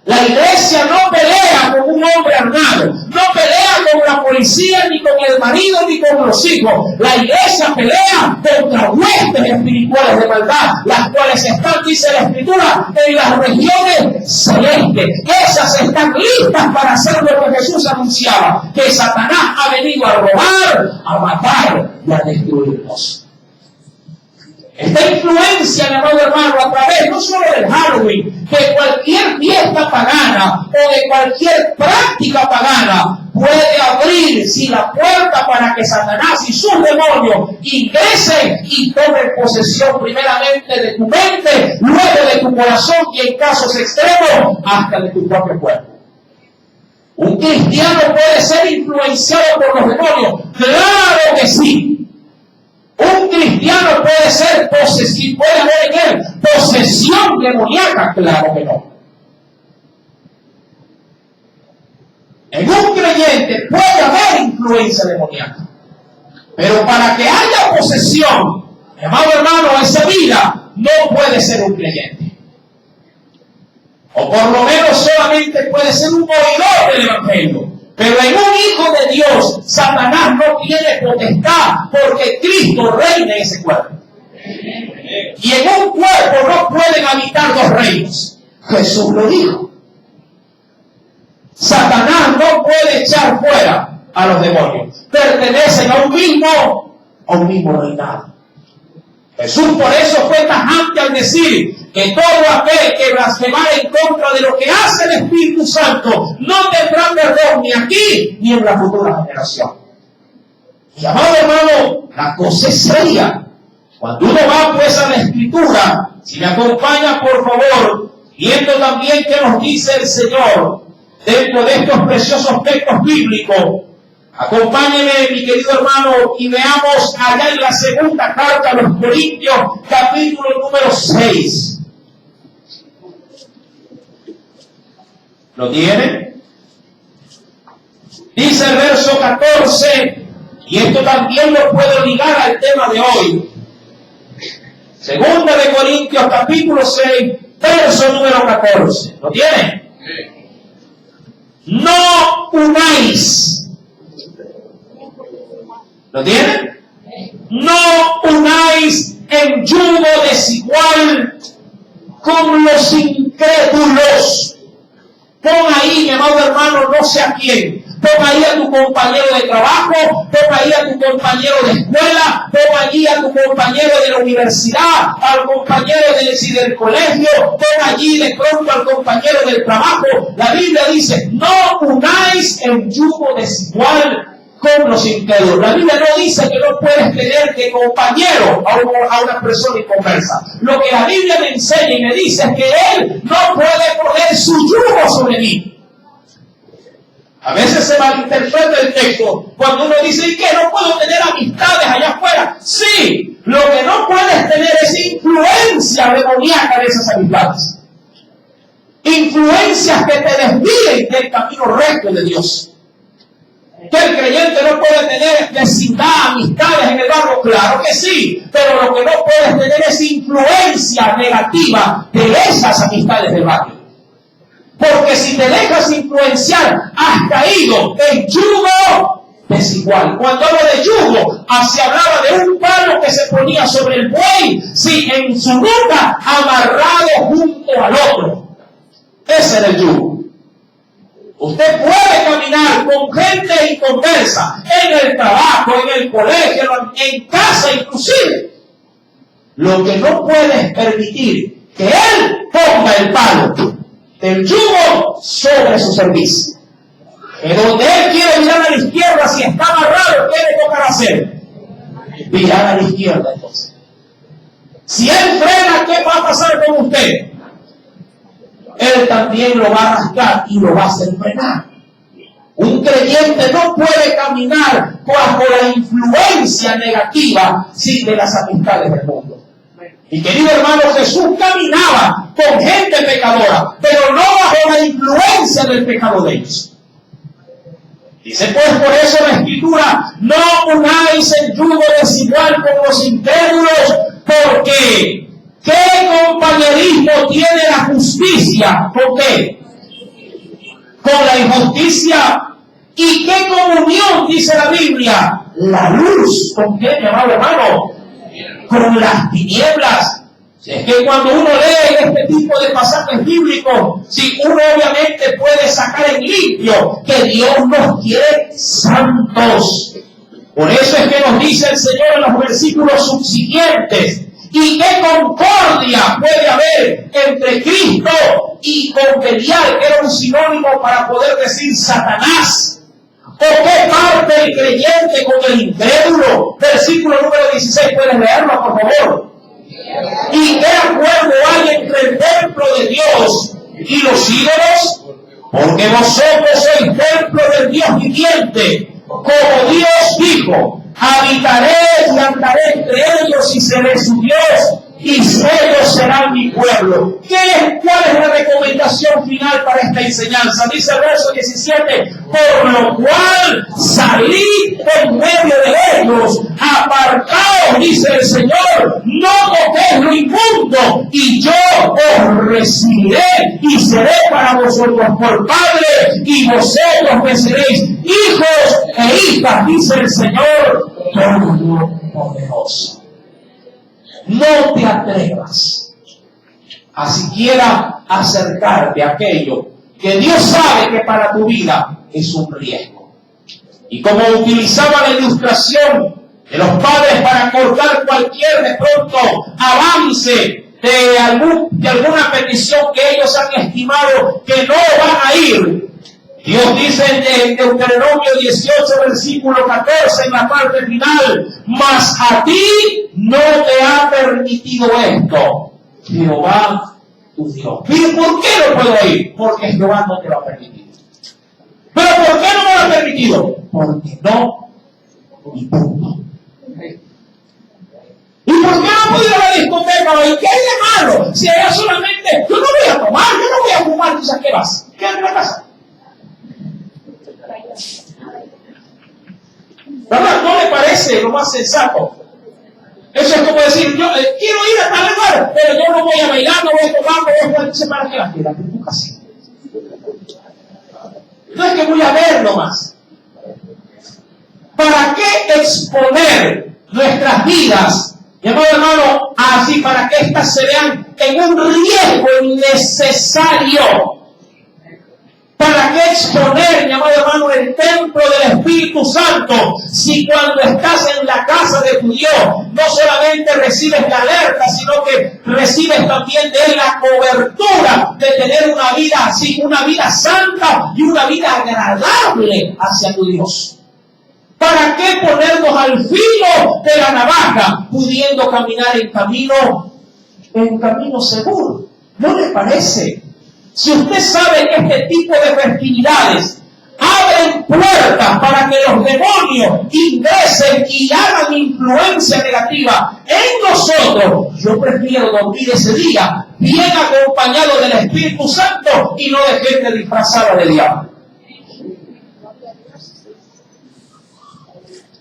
La iglesia no pelea con un hombre armado, no pelea con la policía, ni con el marido, ni con los hijos. La iglesia pelea contra huestes espirituales de maldad, las cuales están, dice la Escritura, en las regiones celestes. Esas están listas para hacer lo que Jesús anunciaba, que Satanás ha venido a robar, a matar y a destruirnos. Esta influencia, mi amado hermano, a través no solo del Halloween, de cualquier fiesta pagana o de cualquier práctica pagana, puede abrir la puerta para que Satanás y sus demonios ingresen y tomen posesión primeramente de tu mente, luego de tu corazón y en casos extremos hasta de tu propio cuerpo. ¿Un cristiano puede ser influenciado por los demonios? ¡Claro que sí! Un cristiano puede ser posesivo, puede haber en él posesión demoníaca, claro que no. En un creyente puede haber influencia demoníaca, pero para que haya posesión, mi amado hermano, esa vida no puede ser un creyente. O por lo menos solamente puede ser un oidor del Evangelio. Pero en un hijo de Dios, Satanás no tiene potestad, porque Cristo reina en ese cuerpo. Y en un cuerpo no pueden habitar dos reinos. Jesús lo dijo. Satanás no puede echar fuera a los demonios. Pertenecen a un mismo reinado. Jesús por eso fue tajante al decir que todo aquel que blasfemara en contra de lo que hace el Espíritu Santo no tendrá perdón ni aquí ni en la futura generación. Y amado hermano, la cosa es seria. Cuando uno va pues a la Escritura, si me acompaña por favor, viendo también qué nos dice el Señor dentro de estos preciosos textos bíblicos, acompáñeme, mi querido hermano, y veamos allá en la segunda carta a los Corintios, capítulo número 6. ¿Lo tienen? Dice el verso 14, y esto también lo puedo ligar al tema de hoy. Segunda de Corintios, capítulo 6, verso número 14. ¿Lo tienen? No unáis. ¿Lo tienen? No unáis en yugo desigual con los incrédulos. Pon ahí, mi amado hermano, no sé a quién. Pon ahí a tu compañero de trabajo, pon ahí a tu compañero de escuela, pon allí a tu compañero de la universidad, al compañero del colegio, pon allí de pronto al compañero del trabajo. La Biblia dice, no unáis en yugo desigual con los incrédulos. La Biblia no dice que no puedes tener de compañero a una persona inconversa. Lo que la Biblia me enseña y me dice es que él no puede poner su yugo sobre mí. A veces se malinterpreta el texto cuando uno dice, ¿y qué? ¿No puedo tener amistades allá afuera? Sí, lo que no puedes tener es influencia demoníaca de esas amistades. Influencias que te desvíen del camino recto de Dios. ¿Que el creyente no puede tener vecindad, amistades en el barrio? Claro que sí, pero lo que no puedes tener es influencia negativa de esas amistades del barrio. Porque si te dejas influenciar, has caído en yugo desigual. Cuando habla de yugo, se hablaba de un palo que se ponía sobre el buey, sí, en su nuca, amarrado junto al otro. Ese era el yugo. Usted puede caminar con gente inconversa, en el trabajo, en el colegio, en casa inclusive. Lo que no puede es permitir que él ponga el palo del yugo sobre su servicio. Que donde él quiere mirar a la izquierda, si está amarrado, ¿qué le tocará hacer? Mirar a la izquierda entonces. Si él frena, ¿qué va a pasar con usted? Él también lo va a arrastrar y lo va a hacer frenar. Un creyente no puede caminar bajo la influencia negativa de las amistades del mundo. Y querido hermano, Jesús caminaba con gente pecadora, pero no bajo la influencia del pecado de ellos. Dice pues por eso la Escritura, no unáis el yugo desigual con los incrédulos, porque ¿qué compañerismo tiene la justicia? ¿Con qué? Con la injusticia. ¿Y qué comunión dice la Biblia? La luz. ¿Con qué, mi amado hermano? Con las tinieblas. Es que cuando uno lee este tipo de pasajes bíblicos, uno obviamente puede sacar en limpio que Dios nos quiere santos. Por eso es que nos dice el Señor en los versículos subsiguientes: ¿y qué concordia puede haber entre Cristo y con Belial, que era un sinónimo para poder decir Satanás? ¿O qué parte el creyente con el incrédulo? Versículo número 16, ¿puedes leerlo, por favor? ¿Y qué acuerdo hay entre el templo de Dios y los ídolos? Porque vosotros sois templo del Dios viviente, como Dios dijo: habitaré y andaré entre ellos y seré su Dios, y ellos serán mi pueblo. ¿Cuál es la recomendación final para esta enseñanza? Dice el verso 17: por lo cual salid en medio de ellos, apartaos, dice el Señor, no toquéis lo inmundo, y yo os recibiré y seré para vosotros por Padre, y vosotros me seréis hijos e hijas, dice el Señor Todopoderoso. No te atrevas a siquiera acercarte a aquello que Dios sabe que para tu vida es un riesgo. Y como utilizaba la ilustración de los padres para cortar cualquier de pronto avance de alguna petición que ellos han estimado que no van a ir, Dios dice en Deuteronomio 18, versículo 14, en la parte final: mas a ti no te ha permitido esto Jehová tu Dios. ¿Y por qué no puedo ir? Porque Jehová no te lo ha permitido. ¿Pero por qué no me lo ha permitido? Porque no, y punto. ¿Y por qué no puedo ir a la discoteca? ¿Y qué hay de malo? Si allá solamente, yo no voy a tomar, yo no voy a fumar, ¿tú sabes qué vas? Quédate en la casa. ¿Verdad? ¿No le parece lo más sensato? Eso es como decir: yo quiero ir a tal lugar, pero yo no voy a bailar, no voy a tomar, no voy a jugar. Dice: ¿para qué las quieras? En tu casa. No es que voy a ver nomás. ¿Para qué exponer nuestras vidas, mi amado hermano, así, para que éstas se vean en un riesgo innecesario? ¿Para qué exponer, mi amado hermano, el templo del Espíritu Santo, si cuando estás en la casa de tu Dios no solamente recibes la alerta, sino que recibes también de Él la cobertura de tener una vida así, una vida santa y una vida agradable hacia tu Dios? ¿Para qué ponernos al filo de la navaja, pudiendo caminar en camino seguro? ¿No le parece? Si usted sabe que este tipo de festividades abren puertas para que los demonios ingresen y hagan influencia negativa en nosotros, yo prefiero dormir ese día bien acompañado del Espíritu Santo y no de gente disfrazada de diablo.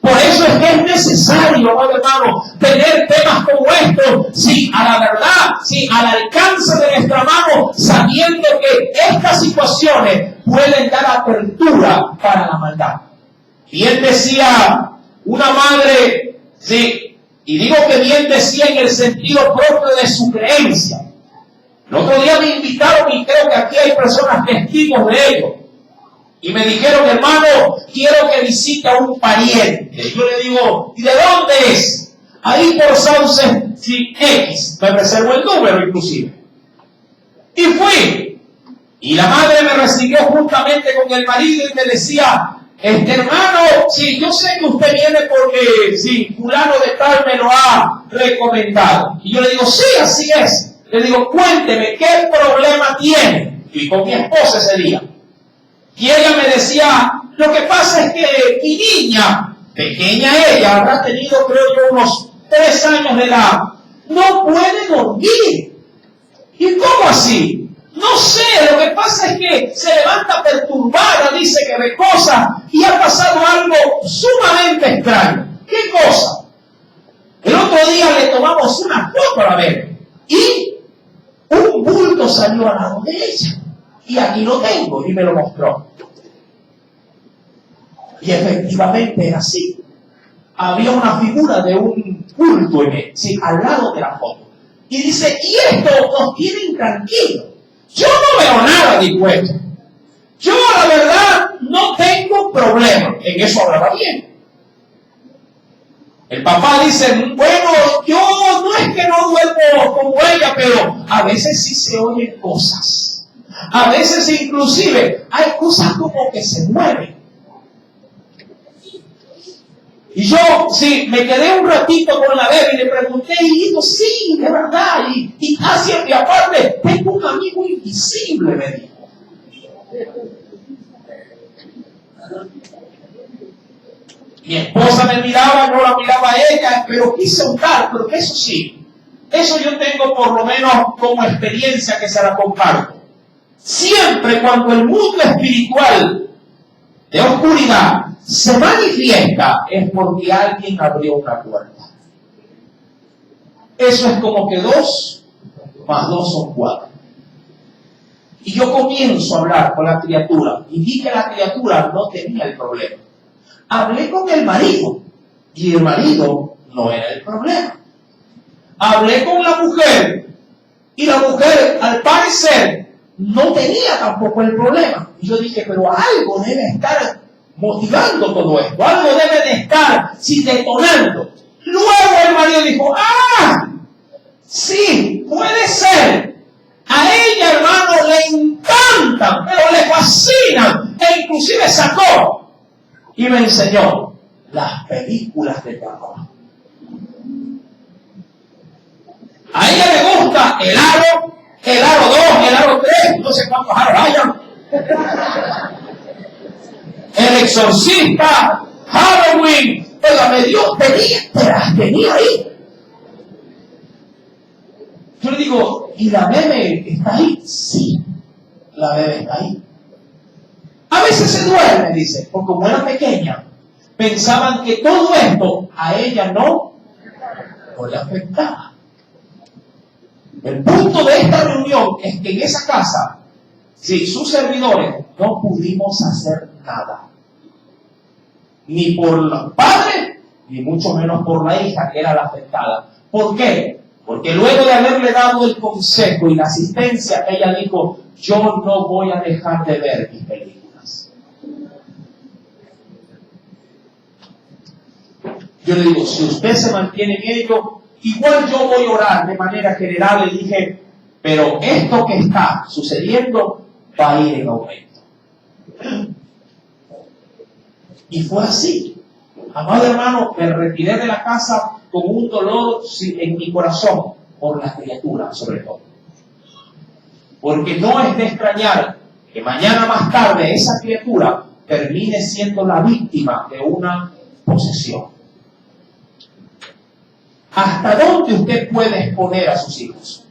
Por eso es que es necesario, amado hermano, tener temas como estos, a la verdad, al alcance de nuestra mano, sabiendo que estas situaciones pueden dar apertura para la maldad. Bien decía una madre, sí, y digo que bien decía en el sentido propio de su creencia. El otro día me invitaron y creo que aquí hay personas testigos de ello. Y me dijeron, hermano, quiero que visite a un pariente. Yo le digo, ¿y de dónde es? Ahí por Sauce, sí, X. Me reservo el número inclusive. Y fui. Y la madre me recibió juntamente con el marido y me decía, hermano, sí, yo sé que usted viene porque, sí, fulano de tal me lo ha recomendado. Y yo le digo, sí, así es. Le digo, cuénteme, ¿qué problema tiene? Y con mi esposa ese día. Y ella me decía, lo que pasa es que mi niña, pequeña ella, habrá tenido creo yo unos 3 años de edad, no puede dormir. ¿Y cómo así? No sé, lo que pasa es que se levanta perturbada, dice que ve cosas y ha pasado algo sumamente extraño. ¿Qué cosa? El otro día le tomamos una foto a la bebé y un bulto salió al lado de ella. Y aquí lo tengo, y me lo mostró. Y efectivamente era así. Había una figura de un bulto en él, sí, al lado de la foto. Y dice, y esto nos tiene intranquilos. Yo no veo nada, dijo ella. Yo, la verdad, no tengo problema. En eso hablaba bien. El papá dice, bueno, yo no es que no duermo como ella, pero a veces sí se oyen cosas. A veces inclusive hay cosas como que se mueven. Y yo, sí, me quedé un ratito con la bebé y le pregunté, y dijo, sí, de verdad, y casi en mi aparte, tengo un amigo invisible, me dijo. Mi esposa me miraba, yo la miraba a ella, pero quise untar, porque eso sí, eso yo tengo por lo menos como experiencia que se la comparto. Siempre cuando el mundo espiritual de oscuridad se manifiesta es porque alguien abrió una puerta. Eso es como que 2 más 2 son 4. Y yo comienzo a hablar con la criatura y vi que la criatura no tenía el problema. Hablé con el marido y el marido no era el problema. Hablé con la mujer y la mujer al parecer no tenía tampoco el problema. Y yo dije, pero algo debe estar motivando todo esto. Algo debe de estar, sí, detonando. Luego el marido dijo, sí, puede ser. A ella, hermano, le encantan, pero le fascinan. E inclusive sacó y me enseñó las películas de terror. A ella le gusta el aro 2, el aro 3, no sé cuántos aros hayan. El exorcista, Halloween, óigame, Dios tenía ahí. Yo le digo, ¿y la bebé está ahí? Sí, la bebé está ahí. A veces se duerme, dice, porque como era pequeña, pensaban que todo esto a ella no le afectaba. El punto de esta reunión es que en esa casa, sí, sus servidores no pudimos hacer nada. Ni por los padres, ni mucho menos por la hija, que era la afectada. ¿Por qué? Porque luego de haberle dado el consejo y la asistencia, ella dijo, yo no voy a dejar de ver mis películas. Yo le digo, si usted se mantiene en ello, igual yo voy a orar de manera general. Le dije, pero esto que está sucediendo va a ir en aumento. Y fue así. Amado hermano, me retiré de la casa con un dolor en mi corazón por la criatura, sobre todo. Porque no es de extrañar que mañana más tarde esa criatura termine siendo la víctima de una posesión. ¿Hasta dónde usted puede exponer a sus hijos?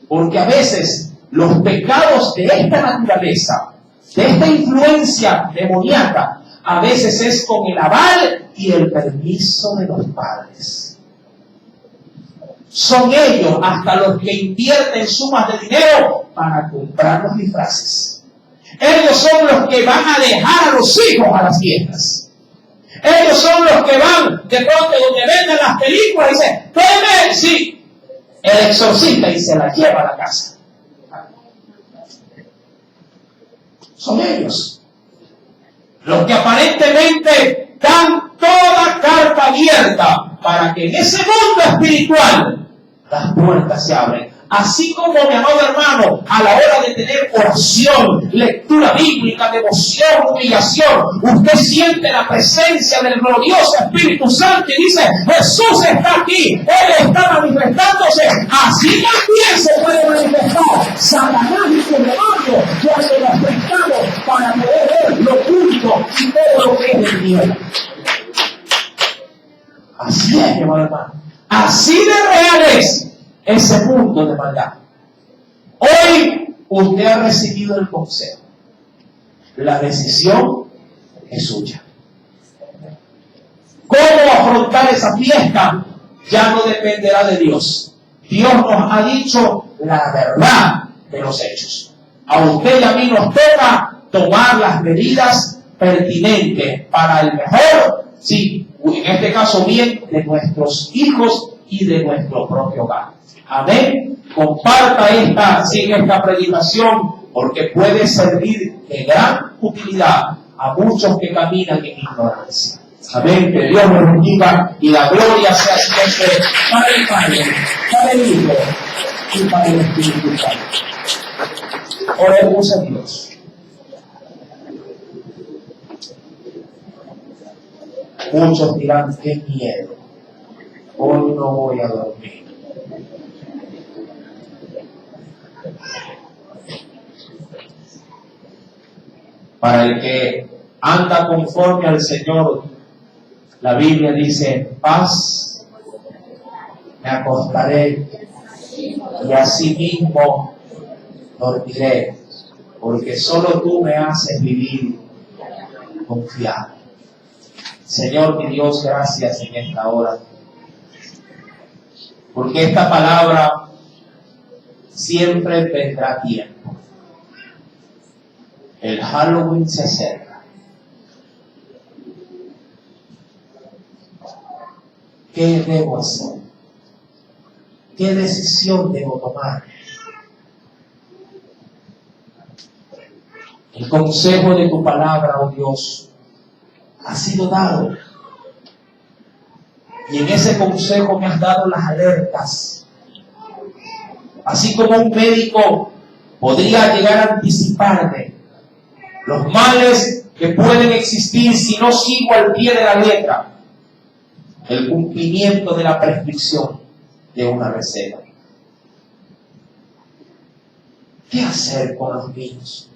Porque a veces los pecados de esta naturaleza, de esta influencia demoníaca, a veces es con el aval y el permiso de los padres. Son ellos hasta los que invierten sumas de dinero para comprar los disfraces. Ellos son los que van a dejar a los hijos a las fiestas. Ellos son los que van de pronto donde venden las películas y dicen, tome, sí, el exorcista, y se la lleva a la casa. Son ellos los que aparentemente dan toda carta abierta para que en ese mundo espiritual las puertas se abren. Así como, mi amado hermano, a la hora de tener oración, lectura bíblica, devoción, humillación, usted siente la presencia del glorioso Espíritu Santo y dice, Jesús está aquí, Él está manifestándose. Así también se puede manifestar Satanás y su demonio cuando nos prestamos para poder ver lo oculto y todo lo que es del miedo. Así es, mi amado hermano. Así de real es ese punto de maldad. Hoy usted ha recibido el consejo. La decisión es suya. ¿Cómo afrontar esa fiesta? Ya no dependerá de Dios. Dios nos ha dicho la verdad de los hechos. A usted y a mí nos toca tomar las medidas pertinentes para el mejor, sí, en este caso bien, de nuestros hijos y de nuestro propio hogar. Amén. Comparta esta predicación, porque puede servir de gran utilidad a muchos que caminan en ignorancia. Amén. Que Dios nos bendiga y la gloria sea siempre para el Padre, para el Hijo y para el Espíritu Santo. Oremos a Dios. Muchos dirán, qué miedo, hoy no voy a dormir. Para el que anda conforme al Señor, la Biblia dice, en paz me acostaré y así mismo dormiré, porque solo tú me haces vivir confiado. Señor, mi Dios, gracias en esta hora, porque esta palabra siempre vendrá a tiempo. El Halloween se acerca. ¿Qué debo hacer? ¿Qué decisión debo tomar? El consejo de tu palabra, oh Dios, ha sido dado. Y en ese consejo me has dado las alertas. Así como un médico podría llegar a anticiparme los males que pueden existir si no sigo al pie de la letra el cumplimiento de la prescripción de una receta. ¿Qué hacer con los niños?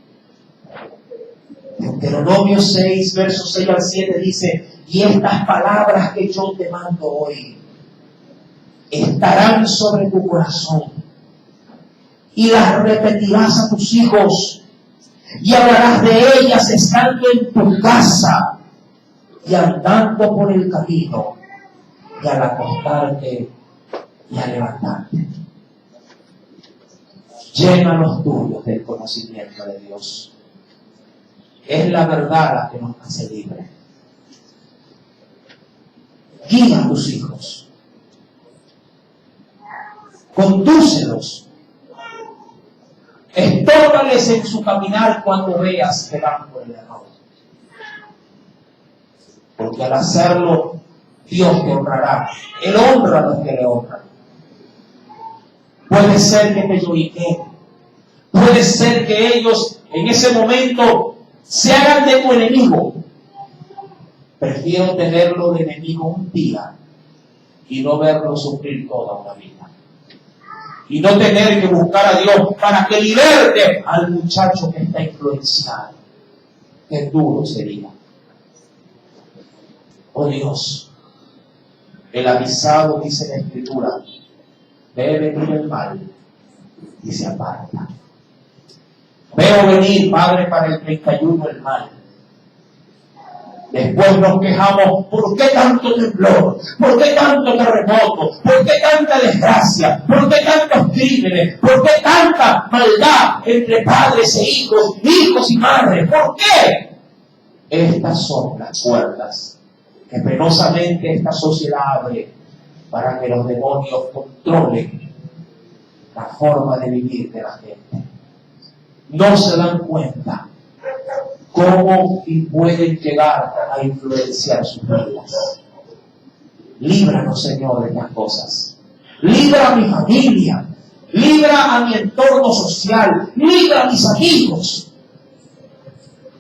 Deuteronomio 6, versos 6 al 7 dice, y estas palabras que yo te mando hoy estarán sobre tu corazón y las repetirás a tus hijos y hablarás de ellas estando en tu casa y andando por el camino y al acostarte y al levantarte. Llena los tuyos del conocimiento de Dios. Es la verdad la que nos hace libres. Guía a tus hijos. Condúcelos. Estórbales en su caminar cuando veas que van por el error. Porque al hacerlo, Dios te honrará. Él honra a los que le honran. Puede ser que te lloriquen. Puede ser que ellos en ese momento se hagan de tu enemigo. Prefiero tenerlo de enemigo un día y no verlo sufrir toda una vida. Y no tener que buscar a Dios para que liberte al muchacho que está influenciado. Qué duro sería. Oh Dios, el avisado, dice la Escritura, ve venir el mal y se aparta. Veo venir, Padre, para el 31 el mal. Después nos quejamos, ¿por qué tanto temblor? ¿Por qué tanto terremoto? ¿Por qué tanta desgracia? ¿Por qué tantos crímenes? ¿Por qué tanta maldad entre padres e hijos y madres? ¿Por qué? Estas son las puertas que penosamente esta sociedad abre para que los demonios controlen la forma de vivir de la gente. No se dan cuenta cómo pueden llegar a influenciar sus vidas. Líbranos, Señor, de estas cosas. Libra a mi familia, libra a mi entorno social, libra a mis amigos.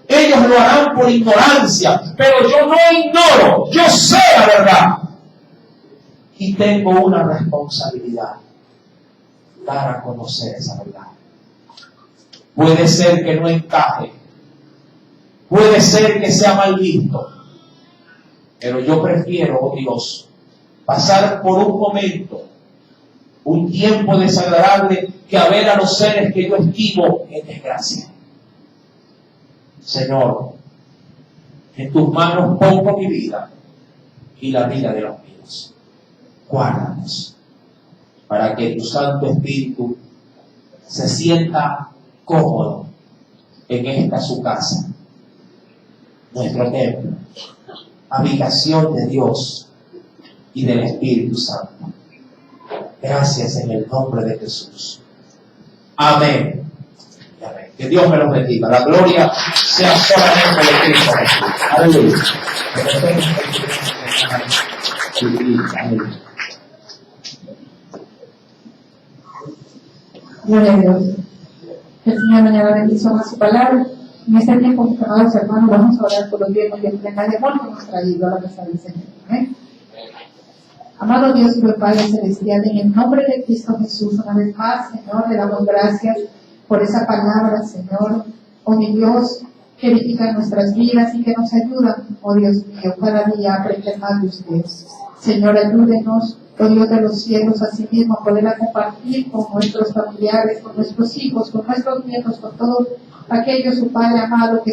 Ellos lo harán por ignorancia, pero yo no ignoro, yo sé la verdad. Y tengo una responsabilidad, dar a conocer esa verdad. Puede ser que no encaje, puede ser que sea mal visto, pero yo prefiero, oh Dios, pasar por un momento, un tiempo desagradable, que a ver a los seres que yo estimo en desgracia. Señor, en tus manos pongo mi vida y la vida de los míos. Guárdanos, para que tu Santo Espíritu se sienta cómodo en esta su casa, nuestro templo, habitación de Dios y del Espíritu Santo. Gracias en el nombre de Jesús. Amén. Amén. Que Dios me los bendiga. La gloria sea solamente de Cristo Jesús. Aleluya. Gloria a Dios. Que el Señor añada bendición a su palabra. En este tiempo, mis amados hermanos, vamos a orar por los bienes y ofrendas de amor que hemos traído a la mesa del Señor. Amén. Amado Dios y buen Padre Celestial, en el nombre de Cristo Jesús, una vez más, Señor, le damos gracias por esa palabra, Señor, oh mi Dios, que edifica nuestras vidas y que nos ayuda, oh Dios mío, cada día a aprender más de usted. Señor, ayúdenos, oh Dios de los cielos, así mismo a poder compartir con nuestros familiares, con nuestros hijos, con nuestros nietos, con todos aquellos, su Padre amado, que